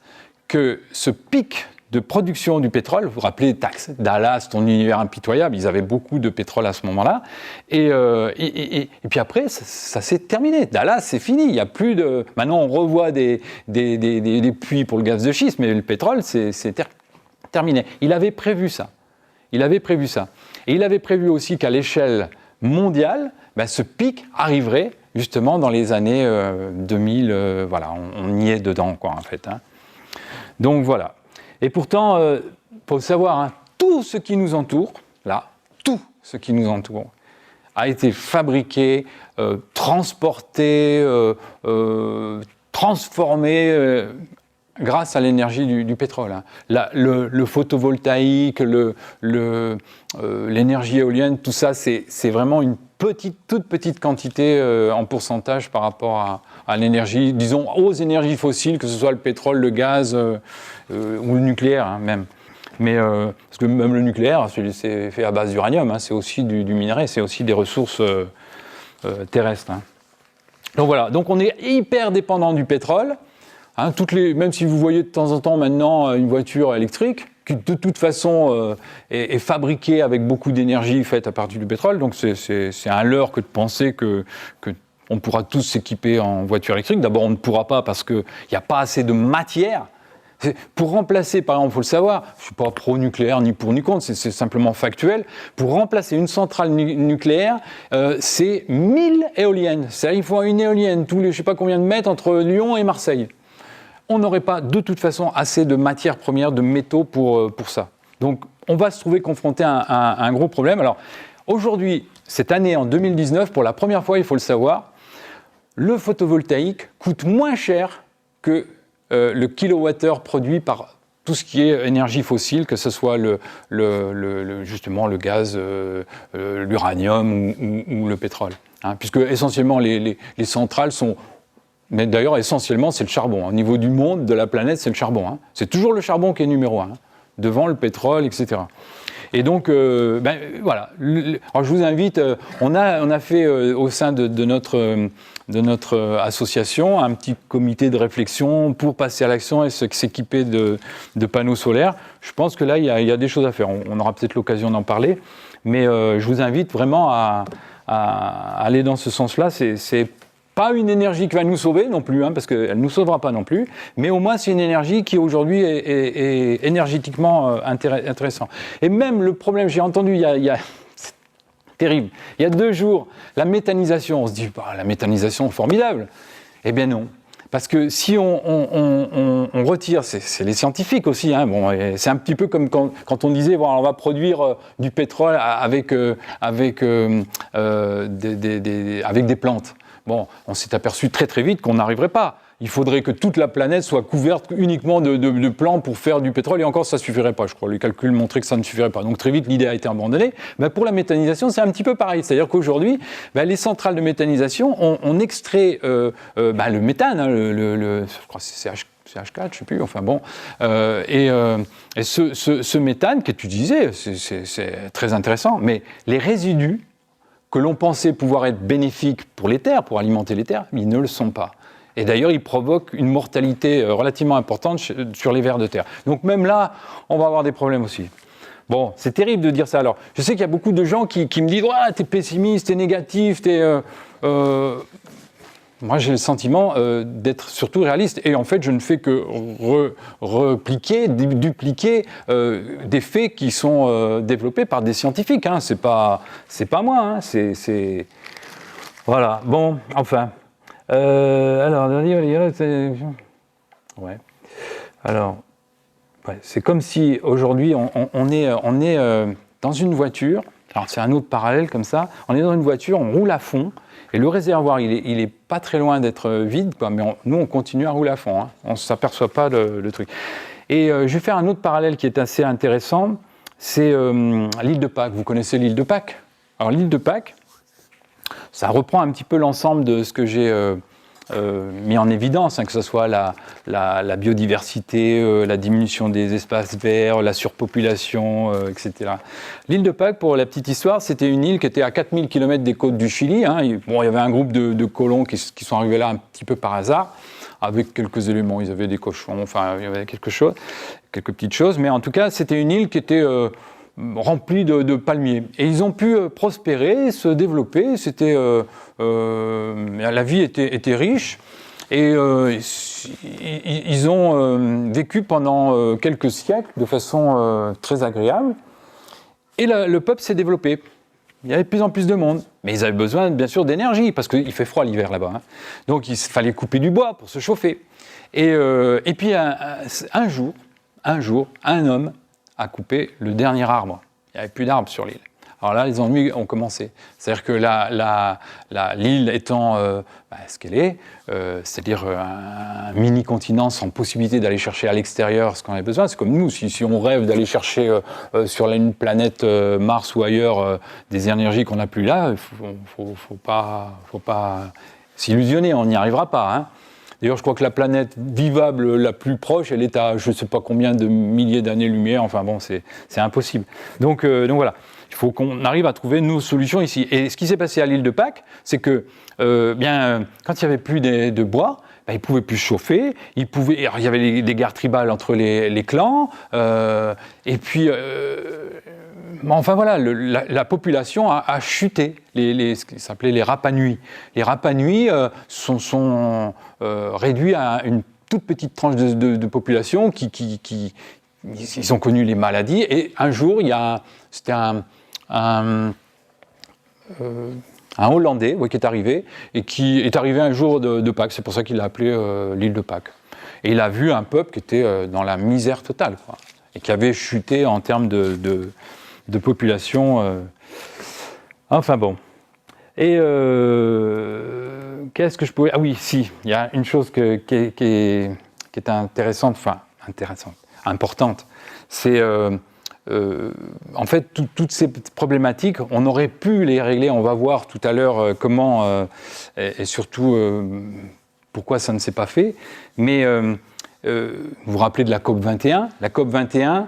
que ce pic de production du pétrole, vous vous rappelez Dallas, ton univers impitoyable, ils avaient beaucoup de pétrole à ce moment-là, et puis après, ça s'est terminé. Dallas, c'est fini, il n'y a plus de... Maintenant, on revoit des puits pour le gaz de schiste, mais le pétrole, c'est terminé. Il avait prévu ça. Et il avait prévu aussi qu'à l'échelle mondiale, ce pic arriverait justement dans les années 2000, voilà, on y est dedans, quoi, en fait. Hein. Donc voilà. Et pourtant, il faut savoir, hein, tout ce qui nous entoure, là, tout ce qui nous entoure, a été fabriqué, transporté, transformé grâce à l'énergie du pétrole. Hein. Le photovoltaïque, l'énergie éolienne, tout ça, c'est vraiment une toute petite quantité en pourcentage par rapport à l'énergie, disons aux énergies fossiles, que ce soit le pétrole, le gaz ou le nucléaire, hein, même. Mais parce que même le nucléaire, c'est fait à base d'uranium, hein, c'est aussi du minerai, c'est aussi des ressources terrestres. Hein. Donc voilà, donc on est hyper dépendant du pétrole. Hein, même si vous voyez de temps en temps maintenant une voiture électrique, qui de toute façon est fabriquée avec beaucoup d'énergie faite à partir du pétrole, donc c'est un leurre que de penser qu'on pourra tous s'équiper en voiture électrique. D'abord, on ne pourra pas parce qu'il n'y a pas assez de matière. Pour remplacer, par exemple, il faut le savoir, je ne suis pas pro-nucléaire ni pour ni contre, c'est simplement factuel, pour remplacer une centrale nucléaire, c'est 1000 éoliennes. C'est-à-dire qu'il faut une éolienne tous les je ne sais pas combien de mètres entre Lyon et Marseille. On n'aurait pas de toute façon assez de matières premières, de métaux pour ça. Donc on va se trouver confronté à un gros problème. Alors aujourd'hui, cette année, en 2019, pour la première fois, il faut le savoir, le photovoltaïque coûte moins cher que le kilowattheure produit par tout ce qui est énergie fossile, que ce soit justement le gaz, l'uranium ou le pétrole. Hein, puisque essentiellement les centrales sont... Mais d'ailleurs, essentiellement, c'est le charbon. Au niveau du monde, de la planète, c'est le charbon. Hein. C'est toujours le charbon qui est numéro 1, hein, devant le pétrole, etc. Et donc, voilà. Alors, je vous invite, on a fait au sein de notre association un petit comité de réflexion pour passer à l'action et s'équiper de panneaux solaires. Je pense que là, il y a des choses à faire. On aura peut-être l'occasion d'en parler. Mais je vous invite vraiment à aller dans ce sens-là. C'est pas une énergie qui va nous sauver non plus, hein, parce qu'elle ne nous sauvera pas non plus, mais au moins c'est une énergie qui aujourd'hui est énergétiquement intéressante. Et même le problème, j'ai entendu c'est terrible, il y a 2 jours, la méthanisation, on se dit, la méthanisation formidable. Eh bien non. Parce que si on retire, c'est les scientifiques aussi, hein, bon, c'est un petit peu comme quand on disait, bon, on va produire du pétrole avec des plantes. Bon, on s'est aperçu très très vite qu'on n'arriverait pas. Il faudrait que toute la planète soit couverte uniquement de plants pour faire du pétrole, et encore ça ne suffirait pas, je crois. Les calculs montraient que ça ne suffirait pas. Donc très vite, l'idée a été abandonnée. Pour la méthanisation, c'est un petit peu pareil. C'est-à-dire qu'aujourd'hui, les centrales de méthanisation, on extrait le méthane, hein, je crois que c'est CH4, je ne sais plus, enfin bon. Et ce méthane qui est utilisé, c'est très intéressant, mais les résidus que l'on pensait pouvoir être bénéfiques pour les terres, pour alimenter les terres, ils ne le sont pas. Et d'ailleurs, ils provoquent une mortalité relativement importante sur les vers de terre. Donc même là, on va avoir des problèmes aussi. Bon, c'est terrible de dire ça. Alors, je sais qu'il y a beaucoup de gens qui me disent « t'es pessimiste, t'es négatif, t'es... » Moi, j'ai le sentiment d'être surtout réaliste. Et en fait, je ne fais que dupliquer des faits qui sont développés par des scientifiques. Hein. C'est pas moi. Hein. Voilà. Bon, enfin. Alors, ouais. Alors, ouais, c'est comme si aujourd'hui, on est dans une voiture. Alors, c'est un autre parallèle comme ça. On est dans une voiture, on roule à fond. Et le réservoir, il est pas très loin d'être vide, quoi, mais nous, on continue à rouler à fond. Hein. On ne s'aperçoit pas le truc. Et je vais faire un autre parallèle qui est assez intéressant. C'est l'île de Pâques. Vous connaissez l'île de Pâques ? Alors, l'île de Pâques, ça reprend un petit peu l'ensemble de ce que j'ai mis en évidence, hein, que ce soit la biodiversité, la diminution des espaces verts, la surpopulation, etc. L'île de Pâques, pour la petite histoire, c'était une île qui était à 4000 km des côtes du Chili. Hein. Bon, il y avait un groupe de colons qui sont arrivés là un petit peu par hasard, avec quelques éléments. Ils avaient des cochons, enfin, il y avait quelques petites choses. Mais en tout cas, c'était une île qui était remplie de palmiers. Et ils ont pu prospérer, se développer. La vie était riche. Et ils ont vécu pendant quelques siècles de façon très agréable. Et le peuple s'est développé. Il y avait de plus en plus de monde. Mais ils avaient besoin, bien sûr, d'énergie, parce qu'il fait froid l'hiver là-bas. Hein. Donc il fallait couper du bois pour se chauffer. Et puis un jour, un homme a coupé le dernier arbre. Il n'y avait plus d'arbres sur l'île. Alors là, les ennuis ont commencé. C'est-à-dire que l'île étant ce qu'elle est, c'est-à-dire un mini-continent sans possibilité d'aller chercher à l'extérieur ce qu'on a besoin, c'est comme nous, si on rêve d'aller chercher sur une planète Mars ou ailleurs des énergies qu'on n'a plus là, il ne faut pas s'illusionner, on n'y arrivera pas. Hein. D'ailleurs, je crois que la planète vivable la plus proche, elle est à je ne sais pas combien de milliers d'années-lumière, enfin bon, c'est impossible. Donc voilà. Il faut qu'on arrive à trouver nos solutions ici. Et ce qui s'est passé à l'île de Pâques, c'est que quand il n'y avait plus de bois, ils ne pouvaient plus chauffer. Alors, il y avait des guerres tribales entre les clans. Et puis, enfin voilà, la population a chuté. Ce qui s'appelait les Rapa Nui. Les Rapa Nui sont réduits à une toute petite tranche de population ils ont connu les maladies. Et un jour, c'était un Hollandais qui est arrivé, et qui est arrivé un jour de Pâques, c'est pour ça qu'il l'a appelé l'île de Pâques. Et il a vu un peuple qui était dans la misère totale, quoi, et qui avait chuté en termes de population. Enfin bon. Et qu'est-ce que je pouvais... Ah oui, si, il y a une chose qui est intéressante, importante, c'est... en fait, toutes ces problématiques, on aurait pu les régler. On va voir tout à l'heure comment et surtout pourquoi ça ne s'est pas fait. Mais vous vous rappelez de la COP 21 ? La COP 21,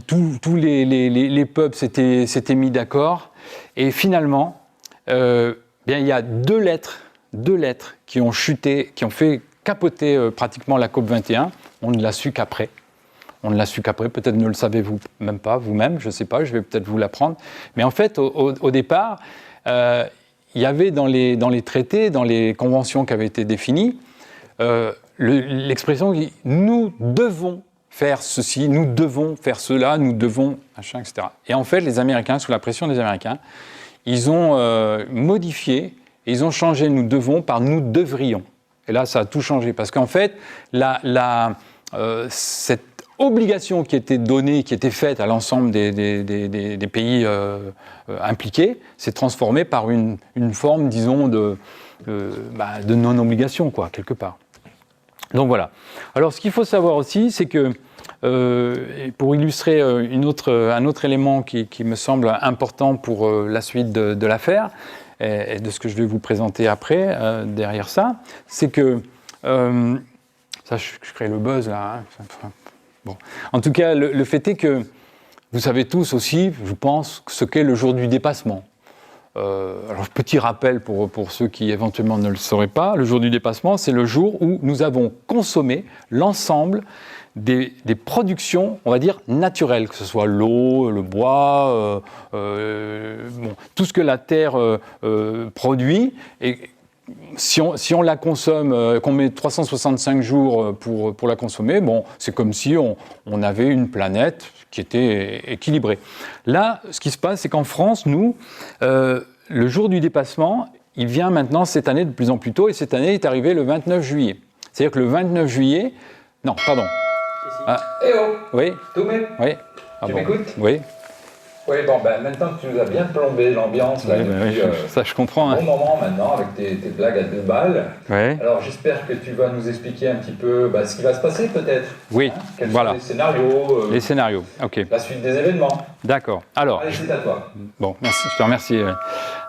tous les peuples s'étaient mis d'accord. Et finalement, il y a deux lettres qui ont chuté, qui ont fait capoter pratiquement la COP 21. On ne l'a su qu'après. Peut-être ne le savez-vous même pas, vous-même, je ne sais pas, je vais peut-être vous l'apprendre. Mais en fait, au départ, il y avait dans les traités, dans les conventions qui avaient été définies, l'expression « nous devons faire ceci, nous devons faire cela, nous devons… » machin, etc. Et en fait, les Américains, sous la pression des Américains, ils ont modifié, et ils ont changé « nous devons » par « nous devrions ». Et là, ça a tout changé, parce qu'en fait, cette obligation qui était donnée, qui était faite à l'ensemble des pays impliqués, s'est transformée par une forme, disons, de non-obligation, quoi, quelque part. Donc voilà. Alors, ce qu'il faut savoir aussi, c'est que, pour illustrer un autre élément qui me semble important pour la suite de l'affaire, et de ce que je vais vous présenter après, derrière ça, c'est que, ça, je crée le buzz, là, hein. Bon. En tout cas, le fait est que vous savez tous aussi, je pense, ce qu'est le jour du dépassement. Alors, petit rappel pour ceux qui éventuellement ne le sauraient pas, le jour du dépassement, c'est le jour où nous avons consommé l'ensemble des productions, on va dire, naturelles, que ce soit l'eau, le bois, tout ce que la Terre produit. Et si on la consomme, qu'on met 365 jours pour la consommer, bon, c'est comme si on avait une planète qui était équilibrée. Là, ce qui se passe, c'est qu'en France, nous, le jour du dépassement, il vient maintenant cette année de plus en plus tôt, et cette année est arrivé le 29 juillet. C'est-à-dire que le 29 juillet... Non, pardon. Eh oh. Oui. Toumé. Oui. Tu m'écoutes ? Oui. Oui, bon, maintenant que tu nous as bien plombé l'ambiance, là, depuis ça je comprends. un bon moment maintenant, avec tes blagues à 2 balles. Ouais. Alors, j'espère que tu vas nous expliquer un petit peu ce qui va se passer, peut-être. Oui, Quels voilà. sont les scénarios. Les scénarios, ok. La suite des événements. D'accord. Alors. Allez, c'est à toi. Bon, merci, je te remercie.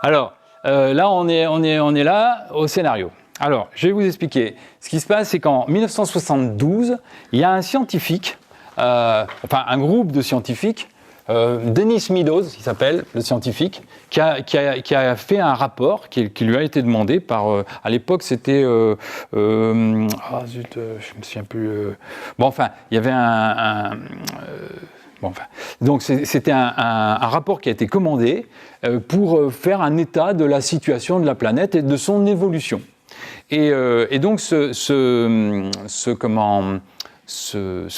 Alors, là, on est là au scénario. Alors, je vais vous expliquer. Ce qui se passe, c'est qu'en 1972, il y a un scientifique, un groupe de scientifiques, Dennis Meadows, il s'appelle, le scientifique, qui a fait un rapport qui lui a été demandé par, à l'époque, c'était, je me souviens plus, il y avait donc c'était un rapport qui a été commandé pour faire un état de la situation de la planète et de son évolution. Et donc ce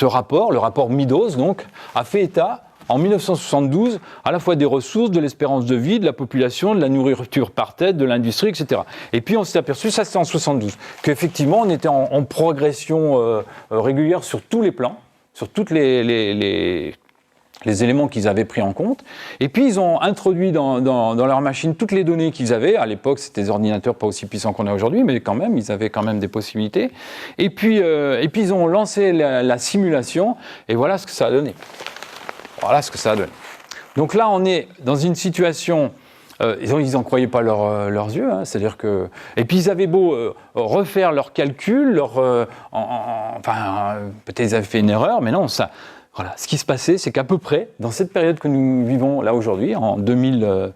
rapport, le rapport Meadows, donc, a fait état en 1972 à la fois des ressources, de l'espérance de vie, de la population, de la nourriture par tête, de l'industrie, etc. Et puis on s'est aperçu, ça c'était en 72, qu'effectivement on était en progression régulière sur tous les plans, sur toutes les éléments qu'ils avaient pris en compte. Et puis, ils ont introduit dans leur machine toutes les données qu'ils avaient. À l'époque, c'était des ordinateurs pas aussi puissants qu'on a aujourd'hui, mais quand même, ils avaient quand même des possibilités. Et puis ils ont lancé la simulation, et voilà ce que ça a donné. Voilà ce que ça a donné. Donc là, on est dans une situation... ils n'en croyaient pas leurs yeux, hein, c'est-à-dire que... Et puis ils avaient beau refaire leurs calculs, peut-être ils avaient fait une erreur, mais non, ça... Voilà, ce qui se passait, c'est qu'à peu près, dans cette période que nous vivons là aujourd'hui, en 2020,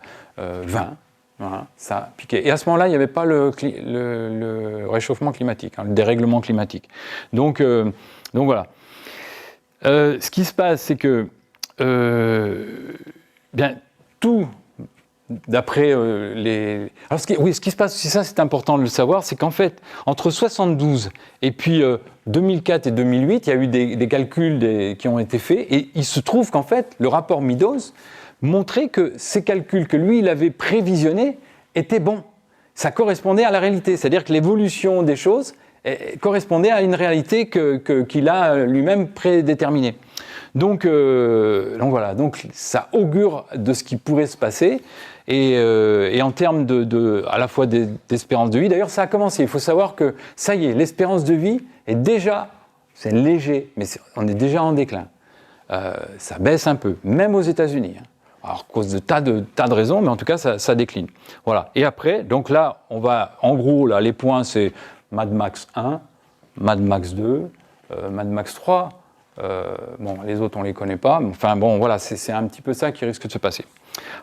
voilà, ça a piqué. Et à ce moment-là, il n'y avait pas le réchauffement climatique, hein, le dérèglement climatique. Donc voilà. Ce qui se passe, c'est que tout, d'après Alors ce qui se passe, si ça c'est important de le savoir, c'est qu'en fait, entre 72 et puis 2004 et 2008, il y a eu des calculs qui ont été faits, et il se trouve qu'en fait, le rapport Meadows montrait que ces calculs que lui, il avait prévisionnés étaient bons. Ça correspondait à la réalité, c'est-à-dire que l'évolution des choses correspondait à une réalité qu'il a lui-même prédéterminée. Donc voilà, donc ça augure de ce qui pourrait se passer, et en termes à la fois d'espérance de vie, d'ailleurs ça a commencé, il faut savoir que ça y est, l'espérance de vie est déjà, c'est léger, mais on est déjà en déclin. Ça baisse un peu, même aux États-Unis. Alors, à cause de tas de raisons, mais en tout cas, ça décline. Voilà. Et après, donc là, on va, en gros, là, les points, c'est Mad Max 1, Mad Max 2, Mad Max 3. Les autres, on ne les connaît pas. Mais enfin, bon, voilà, c'est un petit peu ça qui risque de se passer.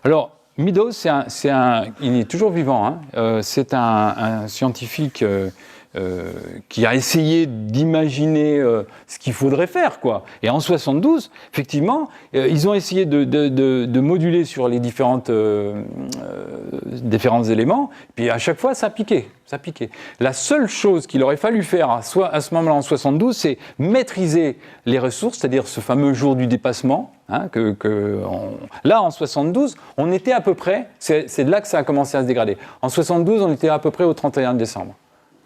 Alors, Meadows, il est toujours vivant. Hein. C'est un scientifique qui a essayé d'imaginer ce qu'il faudrait faire, quoi. Et en 72, effectivement, ils ont essayé de moduler sur les différents éléments, puis à chaque fois, ça piquait. La seule chose qu'il aurait fallu faire à ce moment-là, en 72, c'est maîtriser les ressources, c'est-à-dire ce fameux jour du dépassement. Hein, là, en 72, on était à peu près, c'est de là que ça a commencé à se dégrader. En 72, on était à peu près au 31 décembre.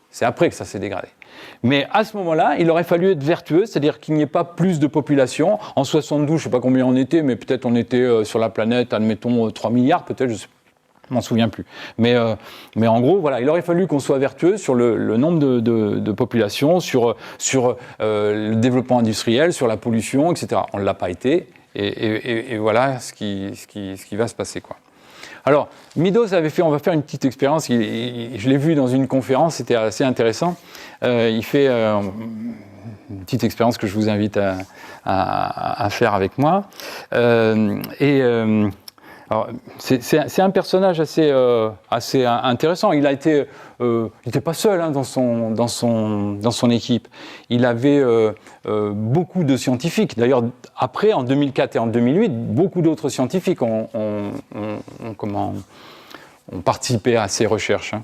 C'est après que ça s'est dégradé. Mais à ce moment-là, il aurait fallu être vertueux, c'est-à-dire qu'il n'y ait pas plus de population. En 72, je ne sais pas combien on était, mais peut-être on était sur la planète, admettons, 3 milliards, peut-être, je m'en souviens plus. Mais en gros, voilà, il aurait fallu qu'on soit vertueux sur le nombre de populations, sur le développement industriel, sur la pollution, etc. On ne l'a pas été, et voilà ce qui va se passer, quoi. Alors, Meadows on va faire une petite expérience, je l'ai vu dans une conférence, c'était assez intéressant. Il fait une petite expérience que je vous invite à faire avec moi. Alors, c'est un personnage assez intéressant. Il n'était pas seul, hein, dans son équipe. Il avait beaucoup de scientifiques. D'ailleurs, après, en 2004 et en 2008, beaucoup d'autres scientifiques ont participé à ces recherches. Hein.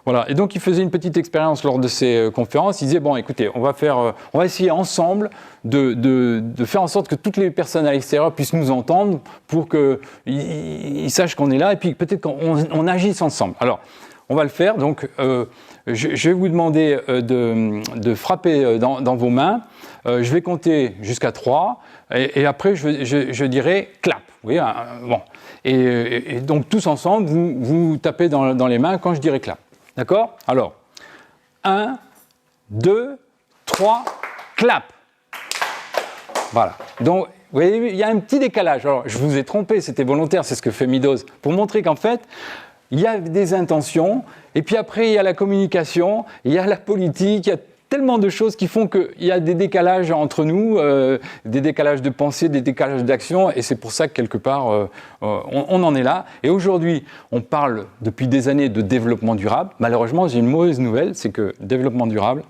Voilà. Et donc, il faisait une petite expérience lors de ces conférences. Il disait, bon, écoutez, on va essayer ensemble de faire en sorte que toutes les personnes à l'extérieur puissent nous entendre pour qu'ils sachent qu'on est là et puis peut-être qu'on agisse ensemble. Alors, on va le faire. Donc, je vais vous demander de frapper dans vos mains. Je vais compter jusqu'à 3 et après, je dirai clap. Vous voyez, bon. Et donc, tous ensemble, vous tapez dans les mains quand je dirai clap. D'accord ? Alors, 1, 2, 3, clap. Voilà. Donc, vous voyez, il y a un petit décalage. Alors, je vous ai trompé, c'était volontaire, c'est ce que fait Meadows, pour montrer qu'en fait, il y a des intentions, et puis après, il y a la communication, il y a la politique, il y a tellement de choses qui font qu'il y a des décalages entre nous, des décalages de pensée, des décalages d'action, et c'est pour ça que quelque part, on en est là. Et aujourd'hui, on parle depuis des années de développement durable. Malheureusement, j'ai une mauvaise nouvelle, c'est que développement durable,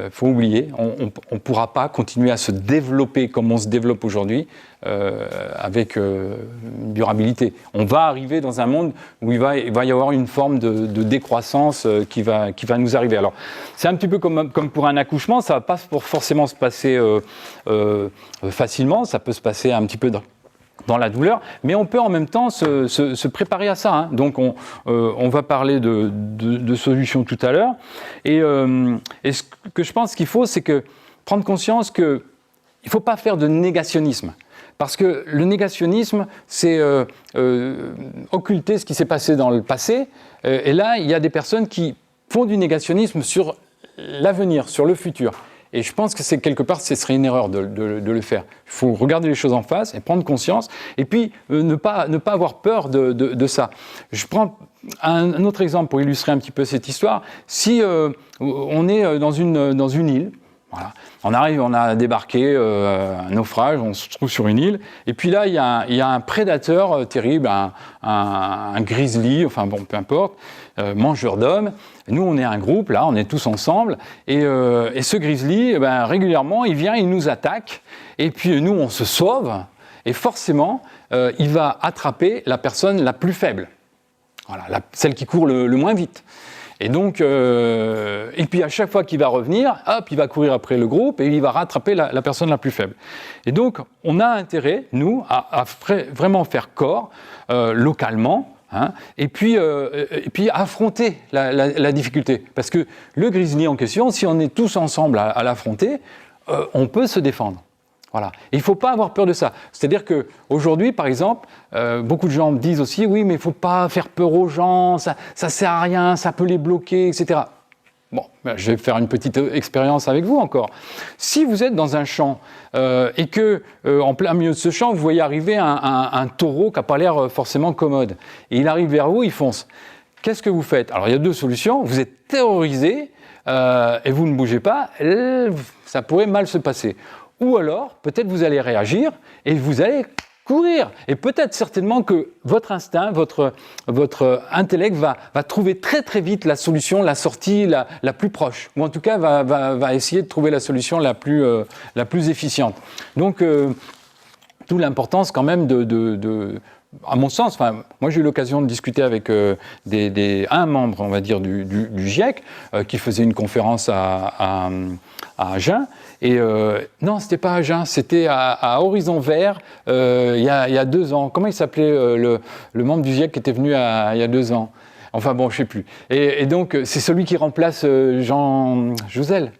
faut oublier, on ne pourra pas continuer à se développer comme on se développe aujourd'hui avec une durabilité. On va arriver dans un monde où il va y avoir une forme de décroissance qui va nous arriver. Alors, c'est un petit peu comme pour un accouchement, ça ne va pas forcément se passer facilement, ça peut se passer un petit peu dans la douleur, mais on peut en même temps se préparer à ça. Hein. Donc, on va parler de solutions tout à l'heure. Et ce que je pense qu'il faut, c'est prendre conscience qu'il ne faut pas faire de négationnisme. Parce que le négationnisme, c'est occulter ce qui s'est passé dans le passé. Et là, il y a des personnes qui font du négationnisme sur l'avenir, sur le futur. Et je pense que quelque part, ce serait une erreur de le faire. Il faut regarder les choses en face et prendre conscience. Et puis, ne pas avoir peur de ça. Je prends un autre exemple pour illustrer un petit peu cette histoire. Si on est dans une île, voilà. On a débarqué, un naufrage, on se trouve sur une île, et puis là, il y a un prédateur terrible, un grizzly, enfin bon, peu importe, mangeur d'hommes. Nous, on est un groupe, là, on est tous ensemble, et ce grizzly, régulièrement, il vient, il nous attaque, et puis nous, on se sauve, et forcément, il va attraper la personne la plus faible, voilà, celle qui court le moins vite. Et donc, et puis à chaque fois qu'il va revenir, hop, il va courir après le groupe et il va rattraper la personne la plus faible. Et donc, on a intérêt, nous, à vraiment faire corps localement, hein, et puis affronter la difficulté. Parce que le grizzly en question, si on est tous ensemble à l'affronter, on peut se défendre. Voilà. Et il ne faut pas avoir peur de ça. C'est-à-dire qu'aujourd'hui, par exemple, beaucoup de gens me disent aussi « oui, mais il ne faut pas faire peur aux gens, ça ne sert à rien, ça peut les bloquer, etc. » Bon, je vais faire une petite expérience avec vous encore. Si vous êtes dans un champ et que, en plein milieu de ce champ, vous voyez arriver un taureau qui n'a pas l'air forcément commode, et il arrive vers vous, il fonce. Qu'est-ce que vous faites? Alors, il y a deux solutions. Vous êtes terrorisé et vous ne bougez pas, ça pourrait mal se passer. Ou alors, peut-être vous allez réagir et vous allez courir. Et peut-être certainement que votre instinct, votre intellect va trouver très très vite la solution, la sortie la plus proche. Ou en tout cas, va essayer de trouver la solution la plus efficiente. Donc, d'où l'importance quand même à mon sens, moi j'ai eu l'occasion de discuter avec un membre, on va dire, du GIEC, qui faisait une conférence à Agen. Et non, c'était pas à Agen, c'était à Horizon Vert il y a 2 ans. Comment il s'appelait le membre du GIEC qui était venu il y a 2 ans? Enfin bon, je sais plus. Et donc c'est celui qui remplace Jean Jouzel.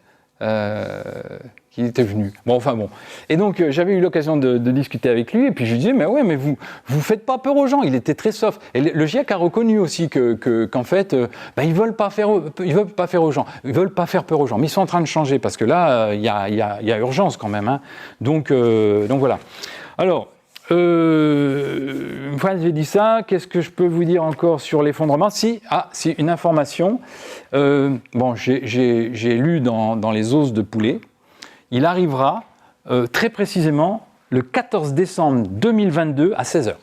Qui était venu. Bon, enfin bon. Et donc, j'avais eu l'occasion de discuter avec lui, et puis je lui disais, mais ouais, mais vous faites pas peur aux gens. Il était très soft. Et le GIEC a reconnu aussi qu'en fait, ils veulent pas faire aux gens. Ils veulent pas faire peur aux gens. Mais ils sont en train de changer, parce que là, il y a urgence quand même. Hein. Donc voilà. Alors, une fois que j'ai dit ça, qu'est-ce que je peux vous dire encore sur l'effondrement? Si, une information. J'ai lu dans les os de poulet. Il arrivera très précisément le 14 décembre 2022 à 16h.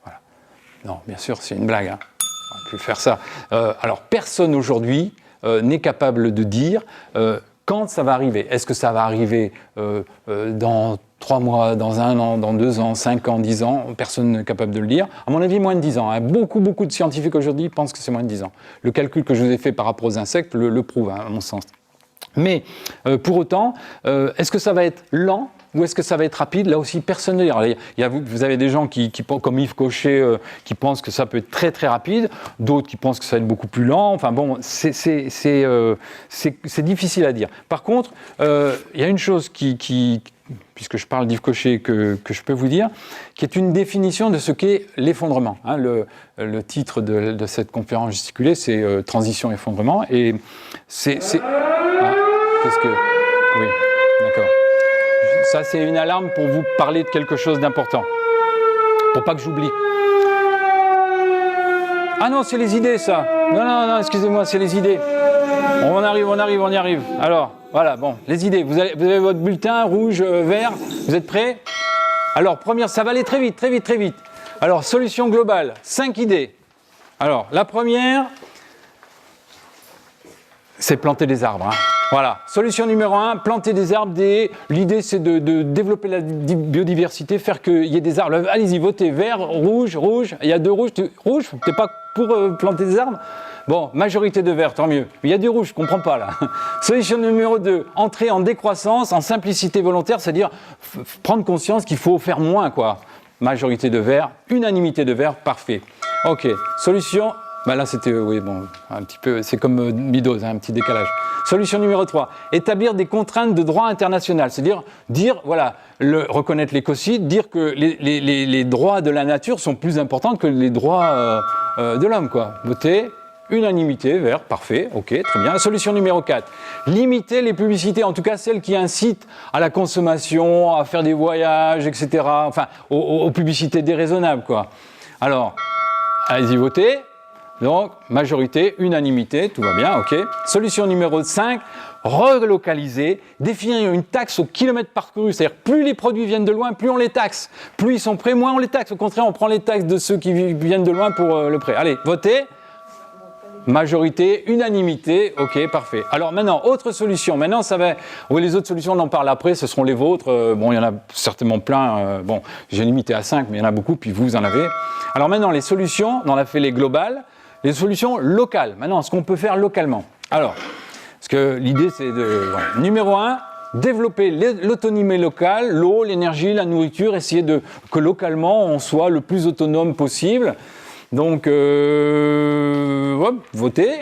Voilà. Non, bien sûr, c'est une blague. Hein. On ne peut plus faire ça. Alors, personne aujourd'hui n'est capable de dire quand ça va arriver. Est-ce que ça va arriver dans 3 mois, dans 1 an, dans 2 ans, 5 ans, 10 ans? Personne n'est capable de le dire. À mon avis, moins de 10 ans. Hein. Beaucoup de scientifiques aujourd'hui pensent que c'est moins de 10 ans. Le calcul que je vous ai fait par rapport aux insectes le prouve, hein, à mon sens. Mais pour autant, est-ce que ça va être lent ou est-ce que ça va être rapide? Là aussi, personne ne le dit. Vous avez des gens qui comme Yves Cochet, qui pensent que ça peut être très très rapide, d'autres qui pensent que ça va être beaucoup plus lent. Enfin bon, c'est difficile à dire. Par contre, il y a une chose puisque je parle d'Yves Cochet, que je peux vous dire, qui est une définition de ce qu'est l'effondrement. Hein, le titre de cette conférence gesticulée, c'est Transition effondrement. Et qu'est-ce que... Oui, d'accord. Ça, c'est une alarme pour vous parler de quelque chose d'important. Pour pas que j'oublie. Ah non, c'est les idées, ça. Non, excusez-moi, c'est les idées. On y arrive. Alors, voilà, bon, les idées. Vous avez votre bulletin, rouge, vert. Vous êtes prêts? Alors, première, ça va aller très vite. Alors, solution globale, 5 idées. Alors, la première, c'est planter des arbres. Hein. Voilà, solution numéro 1, planter des arbres. L'idée, c'est de développer la biodiversité, faire qu'il y ait des arbres. Allez-y, votez, vert, rouge. Il y a 2 rouges. Rouge, t'es pas pour planter des arbres? Bon, majorité de vert, tant mieux. Mais il y a 2 rouges, je comprends pas, là. Solution numéro 2, entrer en décroissance, en simplicité volontaire, c'est-à-dire prendre conscience qu'il faut faire moins, quoi. Majorité de vert, unanimité de vert, parfait. Ok, solution... Ben là, c'était, oui, bon, un petit peu, c'est comme Midos, un petit décalage. Solution numéro 3, établir des contraintes de droit international, c'est-à-dire voilà, reconnaître l'écocide, dire que les droits de la nature sont plus importants que les droits de l'homme, quoi. Voter, unanimité, vert, parfait, ok, très bien. Solution numéro 4, limiter les publicités, en tout cas celles qui incitent à la consommation, à faire des voyages, etc., enfin, aux publicités déraisonnables, quoi. Alors, allez-y, votez. Donc, majorité, unanimité, tout va bien, ok. Solution numéro 5, relocaliser, définir une taxe au kilomètre parcouru, c'est-à-dire plus les produits viennent de loin, plus on les taxe. Plus ils sont prêts, moins on les taxe. Au contraire, on prend les taxes de ceux qui viennent de loin pour le prêt. Allez, votez. Majorité, unanimité, ok, parfait. Alors maintenant, autre solution. Maintenant, ça va. Oui, les autres solutions, on en parle après, ce seront les vôtres. Bon, il y en a certainement plein. Bon, j'ai limité à 5, mais il y en a beaucoup, puis vous en avez. Alors maintenant, les solutions, on a fait les globales. Les solutions locales. Maintenant, ce qu'on peut faire localement. Alors, parce que l'idée, c'est de... Voilà. Numéro 1, développer l'autonomie locale, l'eau, l'énergie, la nourriture, essayer que localement, on soit le plus autonome possible. Donc, votez.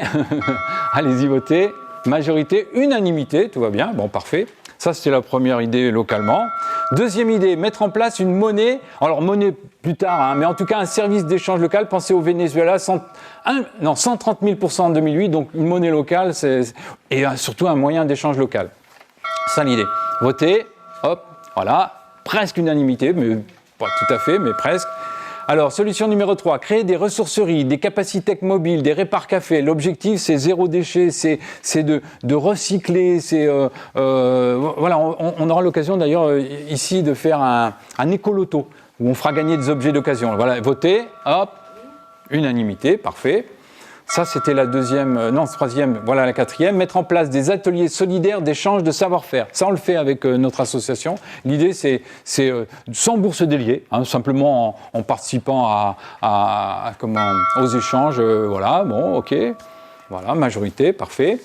Allez-y, votez. Majorité, unanimité, tout va bien. Bon, parfait. Ça, c'était la première idée localement. Deuxième idée, mettre en place une monnaie. Alors, monnaie plus tard, hein, mais en tout cas, un service d'échange local. Pensez au Venezuela, 130 000% en 2008. Donc, une monnaie locale, et surtout un moyen d'échange local. C'est ça l'idée. Votez, hop, voilà. Presque unanimité, mais pas tout à fait, mais presque. Alors, solution numéro 3, créer des ressourceries, des capacités mobiles, des répars-cafés. L'objectif, c'est zéro déchet, c'est de recycler. Voilà, on aura l'occasion d'ailleurs ici de faire un écoloto où on fera gagner des objets d'occasion. Voilà, votez, hop, unanimité, parfait. Ça, c'était la troisième, voilà la quatrième. Mettre en place des ateliers solidaires d'échange de savoir-faire. Ça, on le fait avec notre association. L'idée, c'est sans bourse déliée, hein, simplement en participant aux échanges. Voilà, bon, ok. Voilà, majorité, parfait.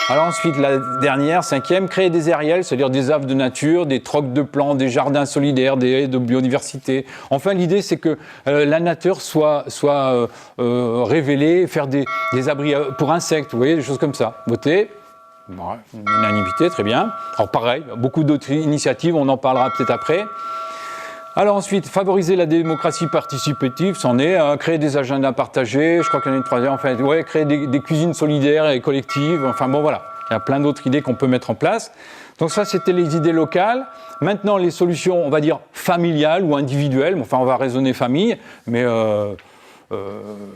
Alors ensuite, la dernière, 5e, créer des aériels, c'est-à-dire des havres de nature, des trocs de plantes, des jardins solidaires, des haies de biodiversité. Enfin, l'idée, c'est que la nature soit révélée, faire des abris pour insectes, vous voyez, des choses comme ça. Votez. Voilà, unanimité, très bien. Alors pareil, beaucoup d'autres initiatives, on en parlera peut-être après. Alors ensuite, favoriser la démocratie participative, c'en est, créer des agendas partagés, je crois qu'il y en a une troisième, enfin, ouais, créer des cuisines solidaires et collectives, enfin bon voilà, il y a plein d'autres idées qu'on peut mettre en place. Donc ça, c'était les idées locales. Maintenant, les solutions, on va dire, familiales ou individuelles, enfin on va raisonner famille, mais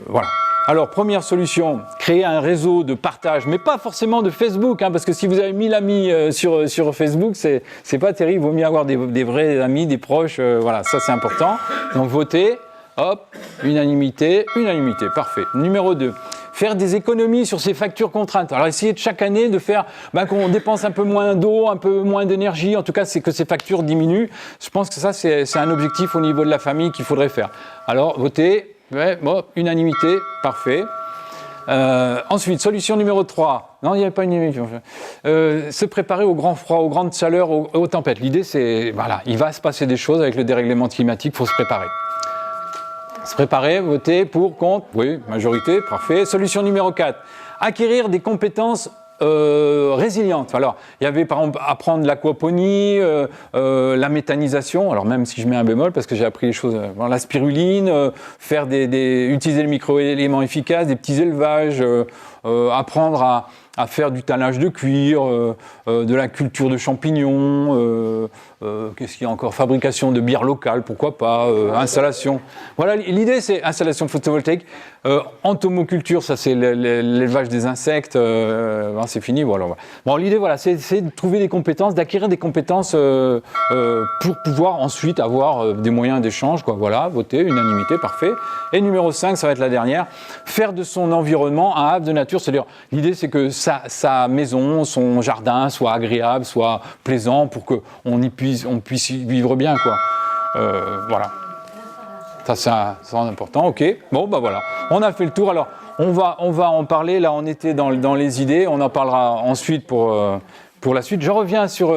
voilà. Alors, première solution, créer un réseau de partage, mais pas forcément de Facebook, hein, parce que si vous avez 1000 amis sur Facebook, c'est pas terrible, il vaut mieux avoir des vrais amis, des proches, voilà, ça c'est important. Donc, votez, hop, unanimité, parfait. Numéro 2, faire des économies sur ces factures contraintes. Alors, essayez de chaque année de faire qu'on dépense un peu moins d'eau, un peu moins d'énergie, en tout cas, c'est que ces factures diminuent. Je pense que ça, c'est un objectif au niveau de la famille qu'il faudrait faire. Alors, votez. Ouais, bon, unanimité, parfait. Ensuite, solution numéro 3. Non, il n'y avait pas une unanimité. Se préparer au grand froid, aux grandes chaleurs, aux tempêtes. L'idée, c'est, voilà, il va se passer des choses avec le dérèglement climatique, il faut se préparer. Se préparer, voter pour, contre, oui, majorité, parfait. Solution numéro 4. Acquérir des compétences résiliente. Alors, il y avait par exemple apprendre l'aquaponie, la méthanisation, alors même si je mets un bémol parce que j'ai appris les choses, la spiruline, utiliser les micro-éléments efficaces, des petits élevages, apprendre à faire du tannage de cuir, de la culture de champignons, qu'est-ce qu'il y a encore, fabrication de bière locale, pourquoi pas, installation. Voilà, l'idée c'est installation photovoltaïque, entomoculture, ça c'est l'élevage des insectes, c'est fini. Voilà. Bon, l'idée voilà, c'est de trouver des compétences, d'acquérir des compétences pour pouvoir ensuite avoir des moyens d'échange, quoi. Voilà, voter, unanimité, parfait. Et numéro 5, ça va être la dernière, faire de son environnement un havre de nature, c'est-à-dire l'idée c'est que sa maison, son jardin soit agréable, soit plaisant pour qu'on puisse y vivre bien, quoi. Voilà. Ça c'est important, ok. Bon, bah voilà, on a fait le tour. Alors, on va en parler, là on était dans les idées, on en parlera ensuite pour la suite. Je reviens sur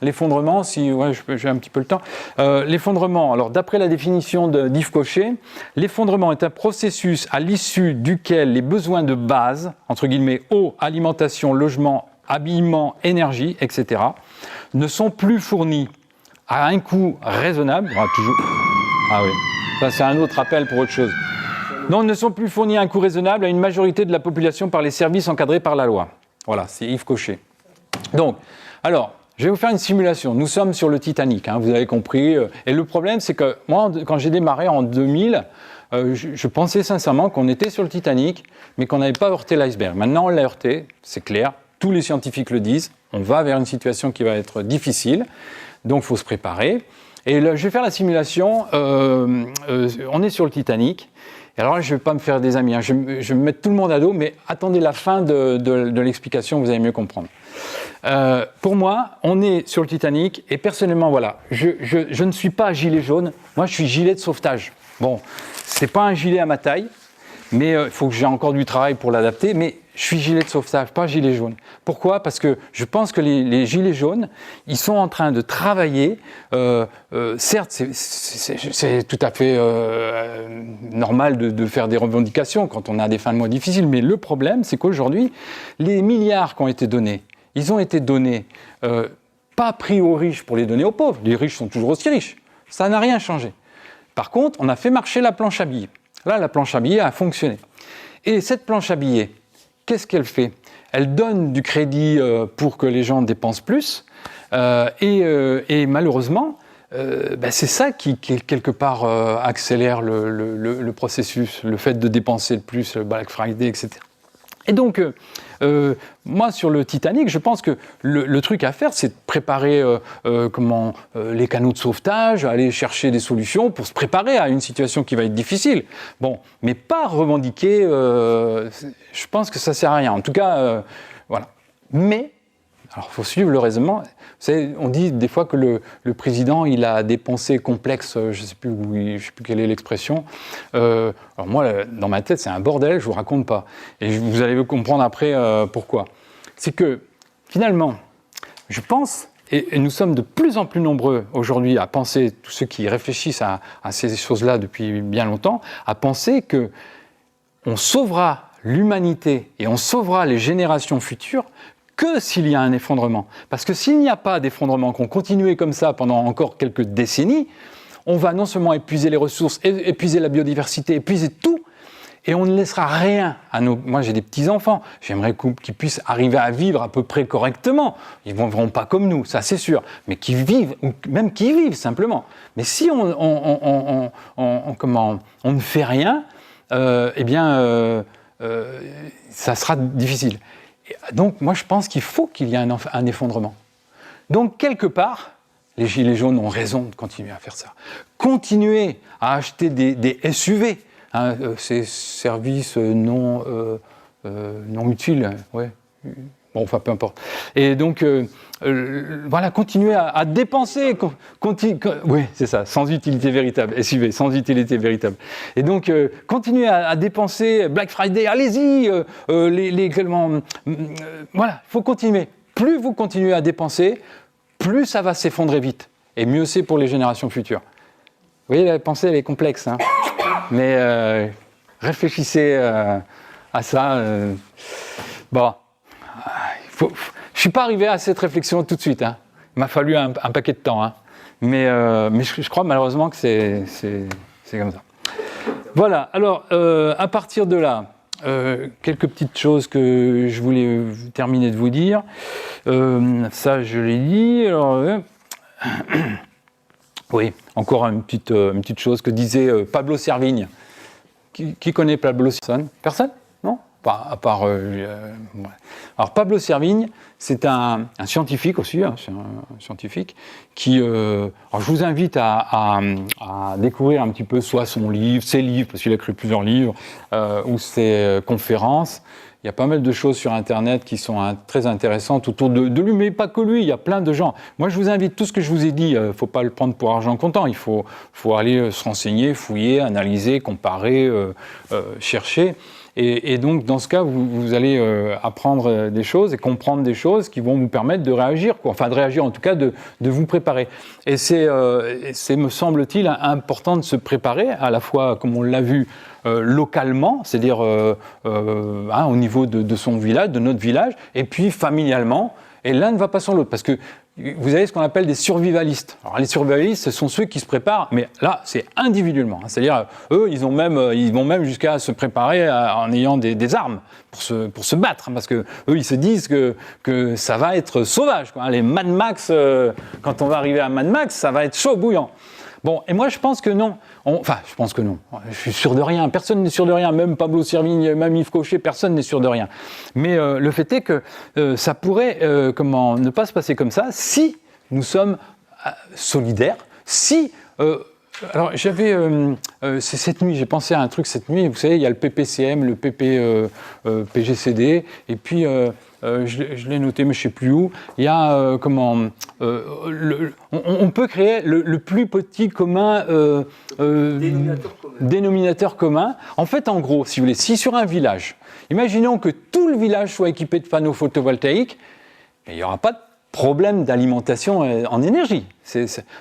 l'effondrement, si j'ai un petit peu le temps. L'effondrement, alors d'après la définition d'Yves Cochet, l'effondrement est un processus à l'issue duquel les besoins de base, entre guillemets eau, alimentation, logement, habillement, énergie, etc., ne sont plus fournis à un coût raisonnable. Ah oui, ça c'est un autre appel pour autre chose. Non, ne sont plus fournis à un coût raisonnable à une majorité de la population par les services encadrés par la loi. Voilà, c'est Yves Cochet. Donc, alors, je vais vous faire une simulation. Nous sommes sur le Titanic, vous avez compris. Et le problème, c'est que moi, quand j'ai démarré en 2000, je pensais sincèrement qu'on était sur le Titanic, mais qu'on n'avait pas heurté l'iceberg. Maintenant, on l'a heurté, c'est clair. Tous les scientifiques le disent. On va vers une situation qui va être difficile. Donc, il faut se préparer. Et là, je vais faire la simulation. On est sur le Titanic. Et alors là, je ne vais pas me faire des amis. Je vais me mettre tout le monde à dos, mais attendez la fin de l'explication, vous allez mieux comprendre. Pour moi, on est sur le Titanic et personnellement, voilà, je ne suis pas gilet jaune. Moi, je suis gilet de sauvetage. Bon, c'est pas un gilet à ma taille, mais il faut que j'ai encore du travail pour l'adapter. Mais je suis gilet de sauvetage, pas gilet jaune. Pourquoi ? Parce que je pense que les gilets jaunes, ils sont en train de travailler. Certes, c'est tout à fait normal de faire des revendications quand on a des fins de mois difficiles, mais le problème, c'est qu'aujourd'hui, les milliards qui ont été donnés, ils ont été donnés, pas pris aux riches pour les donner aux pauvres. Les riches sont toujours aussi riches. Ça n'a rien changé. Par contre, on a fait marcher la planche à billets. Là, la planche à billets a fonctionné. Et cette planche à billets, qu'est-ce qu'elle fait ? Elle donne du crédit pour que les gens dépensent plus. Et malheureusement, c'est ça qui quelque part, accélère le processus, le fait de dépenser le plus, le Black Friday, etc. Et donc, moi, sur le Titanic, je pense que le truc à faire, c'est de préparer les canaux de sauvetage, aller chercher des solutions pour se préparer à une situation qui va être difficile. Bon, mais pas revendiquer, je pense que ça ne sert à rien. En tout cas, voilà. Mais, alors, il faut suivre le raisonnement. Vous savez, on dit des fois que le président, il a des pensées complexes, je ne sais plus quelle est l'expression. Alors moi, dans ma tête, c'est un bordel, je ne vous raconte pas. Et vous allez comprendre après pourquoi. C'est que, finalement, je pense, et nous sommes de plus en plus nombreux aujourd'hui à penser, tous ceux qui réfléchissent à ces choses-là depuis bien longtemps, à penser qu'on sauvera l'humanité et on sauvera les générations futures que s'il y a un effondrement. Parce que s'il n'y a pas d'effondrement, qu'on continue comme ça pendant encore quelques décennies, on va non seulement épuiser les ressources, épuiser la biodiversité, épuiser tout, et on ne laissera rien à nos... Moi, j'ai des petits-enfants, j'aimerais qu'ils puissent arriver à vivre à peu près correctement. Ils ne vivront pas comme nous, ça c'est sûr, mais qu'ils vivent, ou même qu'ils vivent simplement. Mais si on ne fait rien, ça sera difficile. Donc, moi, je pense qu'il faut qu'il y ait un effondrement. Donc, quelque part, les Gilets jaunes ont raison de continuer à faire ça. Continuer à acheter des SUV, ces services non utiles, ouais. Bon, enfin, peu importe. Et donc, voilà, continuer à dépenser. Oui, c'est ça, sans utilité véritable. SUV, sans utilité véritable. Et donc, continuer à dépenser. Black Friday, allez-y. Voilà, il faut continuer. Plus vous continuez à dépenser, plus ça va s'effondrer vite. Et mieux c'est pour les générations futures. Vous voyez, la pensée, elle est complexe. Mais réfléchissez à ça. Bon. Je ne suis pas arrivé à cette réflexion tout de suite. Il m'a fallu un paquet de temps. Mais je crois malheureusement que c'est comme ça. Voilà, alors à partir de là, quelques petites choses que je voulais terminer de vous dire. Ça, je l'ai dit. Alors, oui, encore une petite chose que disait Pablo Servigne. Qui connaît Pablo Servigne? Personne? Non? À part, ouais. Alors Pablo Servigne, c'est un scientifique aussi, hein, c'est un scientifique qui. Alors je vous invite à découvrir un petit peu soit son livre, ses livres, parce qu'il a écrit plusieurs livres, ou ses conférences. Il y a pas mal de choses sur Internet qui sont très intéressantes autour de lui, mais pas que lui, il y a plein de gens. Moi, je vous invite, tout ce que je vous ai dit, il ne faut pas le prendre pour argent comptant, il faut aller se renseigner, fouiller, analyser, comparer, chercher. Et donc, dans ce cas, vous allez apprendre des choses et comprendre des choses qui vont vous permettre de réagir, quoi. Enfin, de réagir, en tout cas, de vous préparer. Et c'est, me semble-t-il, important de se préparer, à la fois, comme on l'a vu, localement, c'est-à-dire au niveau de son village, de notre village, et puis familialement, et l'un ne va pas sans l'autre, parce que vous avez ce qu'on appelle des survivalistes. Alors les survivalistes, ce sont ceux qui se préparent, mais là, c'est individuellement. C'est-à-dire, eux, ils vont même jusqu'à se préparer en ayant des armes pour se battre, parce que eux, ils se disent que ça va être sauvage, quoi. Les Mad Max, quand on va arriver à Mad Max, ça va être chaud bouillant. Bon, et moi je pense que non. Je pense que non. Je suis sûr de rien. Personne n'est sûr de rien. Même Pablo Servigne, même Yves Cochet, personne n'est sûr de rien. Mais le fait est que ça pourrait ne pas se passer comme ça si nous sommes solidaires. Si alors j'avais c'est cette nuit, j'ai pensé à un truc cette nuit. Vous savez, il y a le PPCM, le PGCD, et puis je l'ai noté, mais je ne sais plus où. Il y a on peut créer le plus petit commun dénominateur commun. En fait, en gros, si vous voulez, si sur un village, imaginons que tout le village soit équipé de panneaux photovoltaïques, il n'y aura pas de problème d'alimentation en énergie.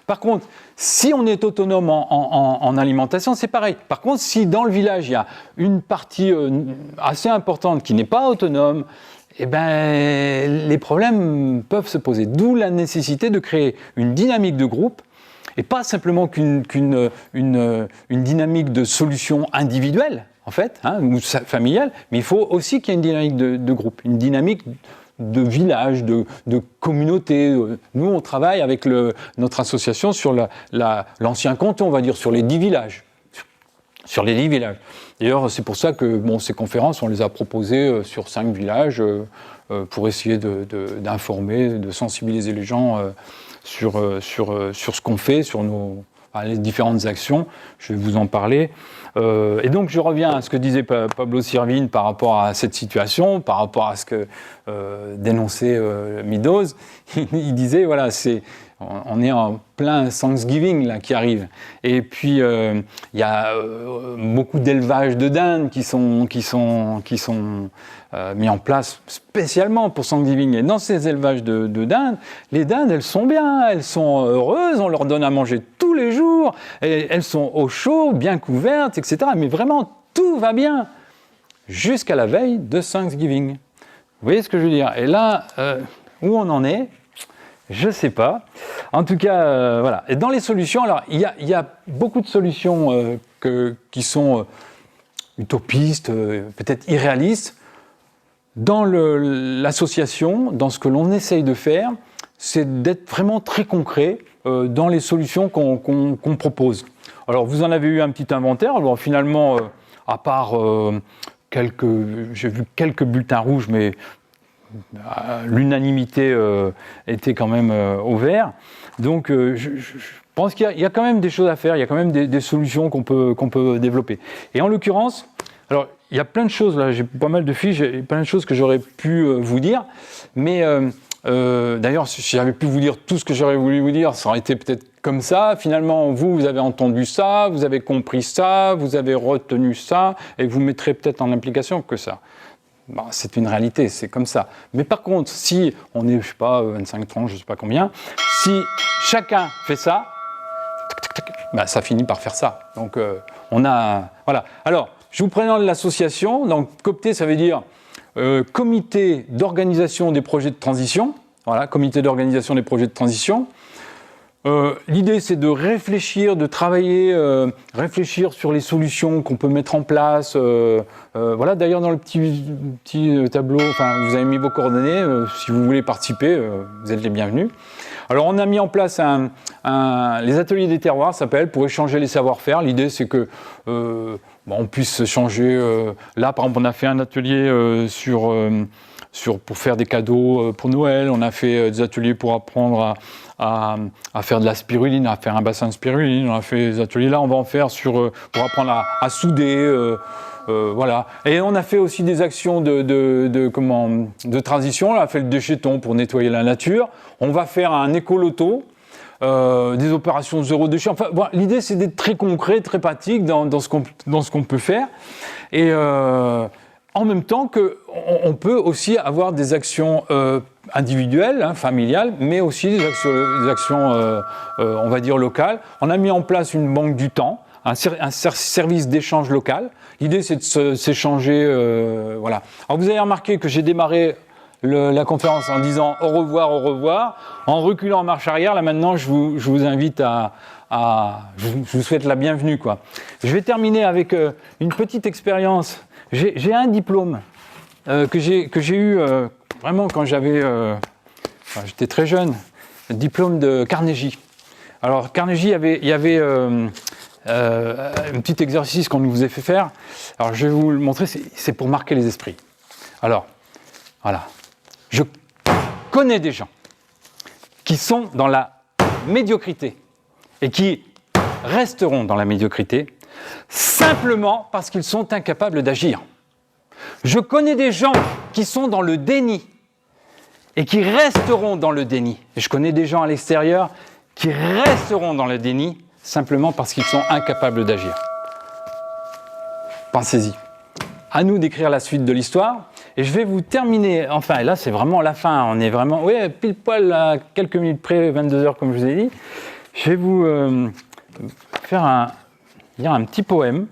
Par contre, si on est autonome en alimentation, c'est pareil. Par contre, si dans le village, il y a une partie assez importante qui n'est pas autonome, eh ben, les problèmes peuvent se poser. D'où la nécessité de créer une dynamique de groupe, et pas simplement une dynamique de solution individuelle, en fait, ou familiale, mais il faut aussi qu'il y ait une dynamique de groupe, une dynamique de village, de communauté. Nous, on travaille avec notre association sur l'ancien canton, on va dire, sur les 10 villages. Sur les 10 villages. D'ailleurs, c'est pour ça que ces conférences, on les a proposées sur 5 villages pour essayer d'informer, de sensibiliser les gens sur ce qu'on fait, sur les différentes actions. Je vais vous en parler. Et donc, je reviens à ce que disait Pablo Servigne par rapport à cette situation, par rapport à ce que dénonçait Meadows. Il disait, voilà, on est en plein Thanksgiving là, qui arrive. Et puis, il y a beaucoup d'élevages de dindes qui sont mis en place spécialement pour Thanksgiving. Et dans ces élevages de dindes, les dindes, elles sont bien, elles sont heureuses, on leur donne à manger tous les jours, elles sont au chaud, bien couvertes, etc. Mais vraiment, tout va bien jusqu'à la veille de Thanksgiving. Vous voyez ce que je veux dire? Et là, où on en est, je ne sais pas. En tout cas, voilà. Et dans les solutions, alors, il y a beaucoup de solutions qui sont utopistes, peut-être irréalistes. Dans l'association, dans ce que l'on essaye de faire, c'est d'être vraiment très concret dans les solutions qu'on propose. Alors, vous en avez eu un petit inventaire. Alors, finalement, à part j'ai vu quelques bulletins rouges, mais l'unanimité était quand même au vert. Donc, je pense qu'il y a quand même des choses à faire, il y a quand même des solutions qu'on peut développer. Et en l'occurrence, alors, il y a plein de choses, là, j'ai pas mal de fiches, j'ai plein de choses que j'aurais pu vous dire, mais d'ailleurs, si j'avais pu vous dire tout ce que j'aurais voulu vous dire, ça aurait été peut-être comme ça. Finalement, vous avez entendu ça, vous avez compris ça, vous avez retenu ça, et vous mettrez peut-être en application que ça. Bon, c'est une réalité, c'est comme ça. Mais par contre, si on est, je sais pas, 25, 30, je sais pas combien, si chacun fait ça, ça finit par faire ça. Donc, voilà. Alors, je vous présente l'association. Donc, COPT, ça veut dire Comité d'organisation des projets de transition. Voilà, Comité d'organisation des projets de transition. L'idée, c'est de réfléchir, de travailler, réfléchir sur les solutions qu'on peut mettre en place. Voilà, d'ailleurs, dans le petit tableau, vous avez mis vos coordonnées. Si vous voulez participer, vous êtes les bienvenus. Alors, on a mis en place les ateliers des terroirs, ça s'appelle, pour échanger les savoir-faire. L'idée, c'est que on puisse changer. Là, par exemple, on a fait un atelier pour faire des cadeaux pour Noël. On a fait des ateliers pour apprendre à faire de la spiruline, à faire un bassin de spiruline. On a fait des ateliers là. On va en faire pour apprendre à souder. Voilà. Et on a fait aussi des actions de transition. On a fait le déchetton pour nettoyer la nature. On va faire un écoloto. Des opérations zéro déchet. Enfin, bon, l'idée, c'est d'être très concret, très pratique dans ce qu'on peut faire. Et en même temps qu'on peut aussi avoir des actions individuelles, familiales, mais aussi des actions on va dire, locales. On a mis en place une banque du temps, un service d'échange local. L'idée, c'est de s'échanger. Voilà. Alors, vous avez remarqué que j'ai démarré la conférence en disant au revoir, en reculant en marche arrière. Là maintenant, je vous invite je vous souhaite la bienvenue, quoi. Je vais terminer avec une petite expérience. J'ai un diplôme que j'ai eu vraiment quand j'étais très jeune, le diplôme de Carnegie. Alors Carnegie, il y avait un petit exercice qu'on nous faisait faire. Alors je vais vous le montrer, c'est pour marquer les esprits. Alors, voilà. Je connais des gens qui sont dans la médiocrité et qui resteront dans la médiocrité simplement parce qu'ils sont incapables d'agir. Je connais des gens qui sont dans le déni et qui resteront dans le déni. Et je connais des gens à l'extérieur qui resteront dans le déni simplement parce qu'ils sont incapables d'agir. Pensez-y. À nous d'écrire la suite de l'histoire. Et je vais vous terminer, enfin, là, c'est vraiment la fin. On est vraiment, oui, pile poil à quelques minutes près, 22h, comme je vous ai dit. Je vais vous lire un petit poème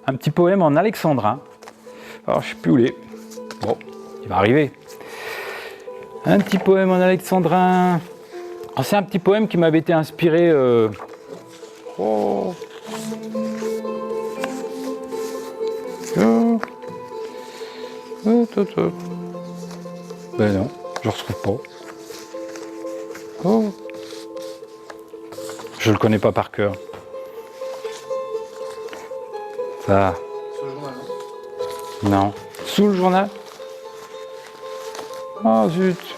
en alexandrin. Alors, je ne sais plus où il est. Bon, il va arriver. Un petit poème en alexandrin. Alors, c'est un petit poème qui m'avait été inspiré. Ben non, je ne retrouve pas. Oh. Je le connais pas par cœur. Ça. Sous le journal, Non. Sous le journal? Oh zut.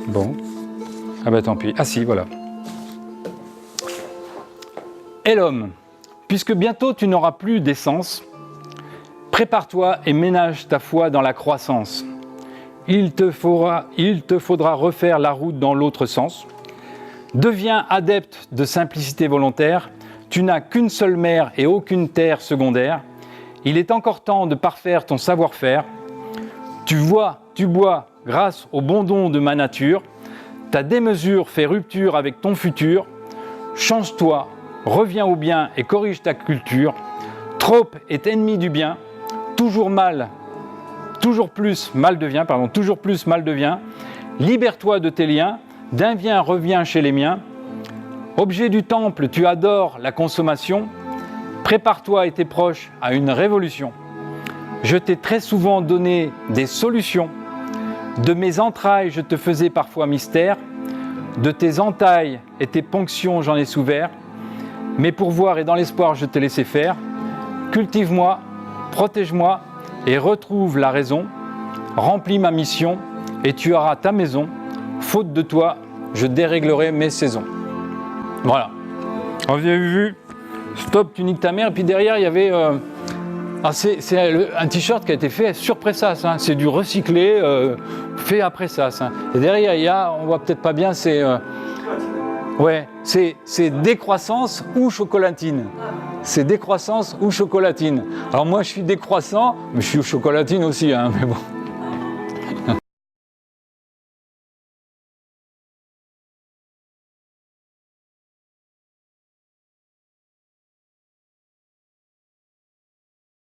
Bon. Ah ben tant pis. Ah si, voilà. Et l'homme, puisque bientôt tu n'auras plus d'essence, prépare-toi et ménage ta foi dans la croissance. Il te faudra refaire la route dans l'autre sens. Deviens adepte de simplicité volontaire. Tu n'as qu'une seule mer et aucune terre secondaire. Il est encore temps de parfaire ton savoir-faire. Tu bois grâce au bon don de ma nature. Ta démesure fait rupture avec ton futur. Change-toi, reviens au bien et corrige ta culture. Trop est ennemi du bien. Toujours plus mal devient. Libère-toi de tes liens, d'un bien reviens chez les miens. Objet du temple, tu adores la consommation. Prépare-toi et tes proches à une révolution. Je t'ai très souvent donné des solutions. De mes entrailles, je te faisais parfois mystère. De tes entailles et tes ponctions, j'en ai souffert. Mais pour voir et dans l'espoir, je t'ai laissé faire. Cultive-moi, protège-moi et retrouve la raison. Remplis ma mission et tu auras ta maison. Faute de toi, je déréglerai mes saisons. Voilà. Alors, vous avez vu, stop, tu niques ta mère. Et puis derrière, il y avait c'est un t-shirt qui a été fait sur Pressas. Hein. C'est du recyclé fait à Pressas. Hein. Et derrière, il y a, on voit peut-être pas bien, c'est décroissance ou chocolatine. C'est décroissance ou chocolatine. Alors moi, je suis décroissant, mais je suis chocolatine aussi. Hein, mais bon.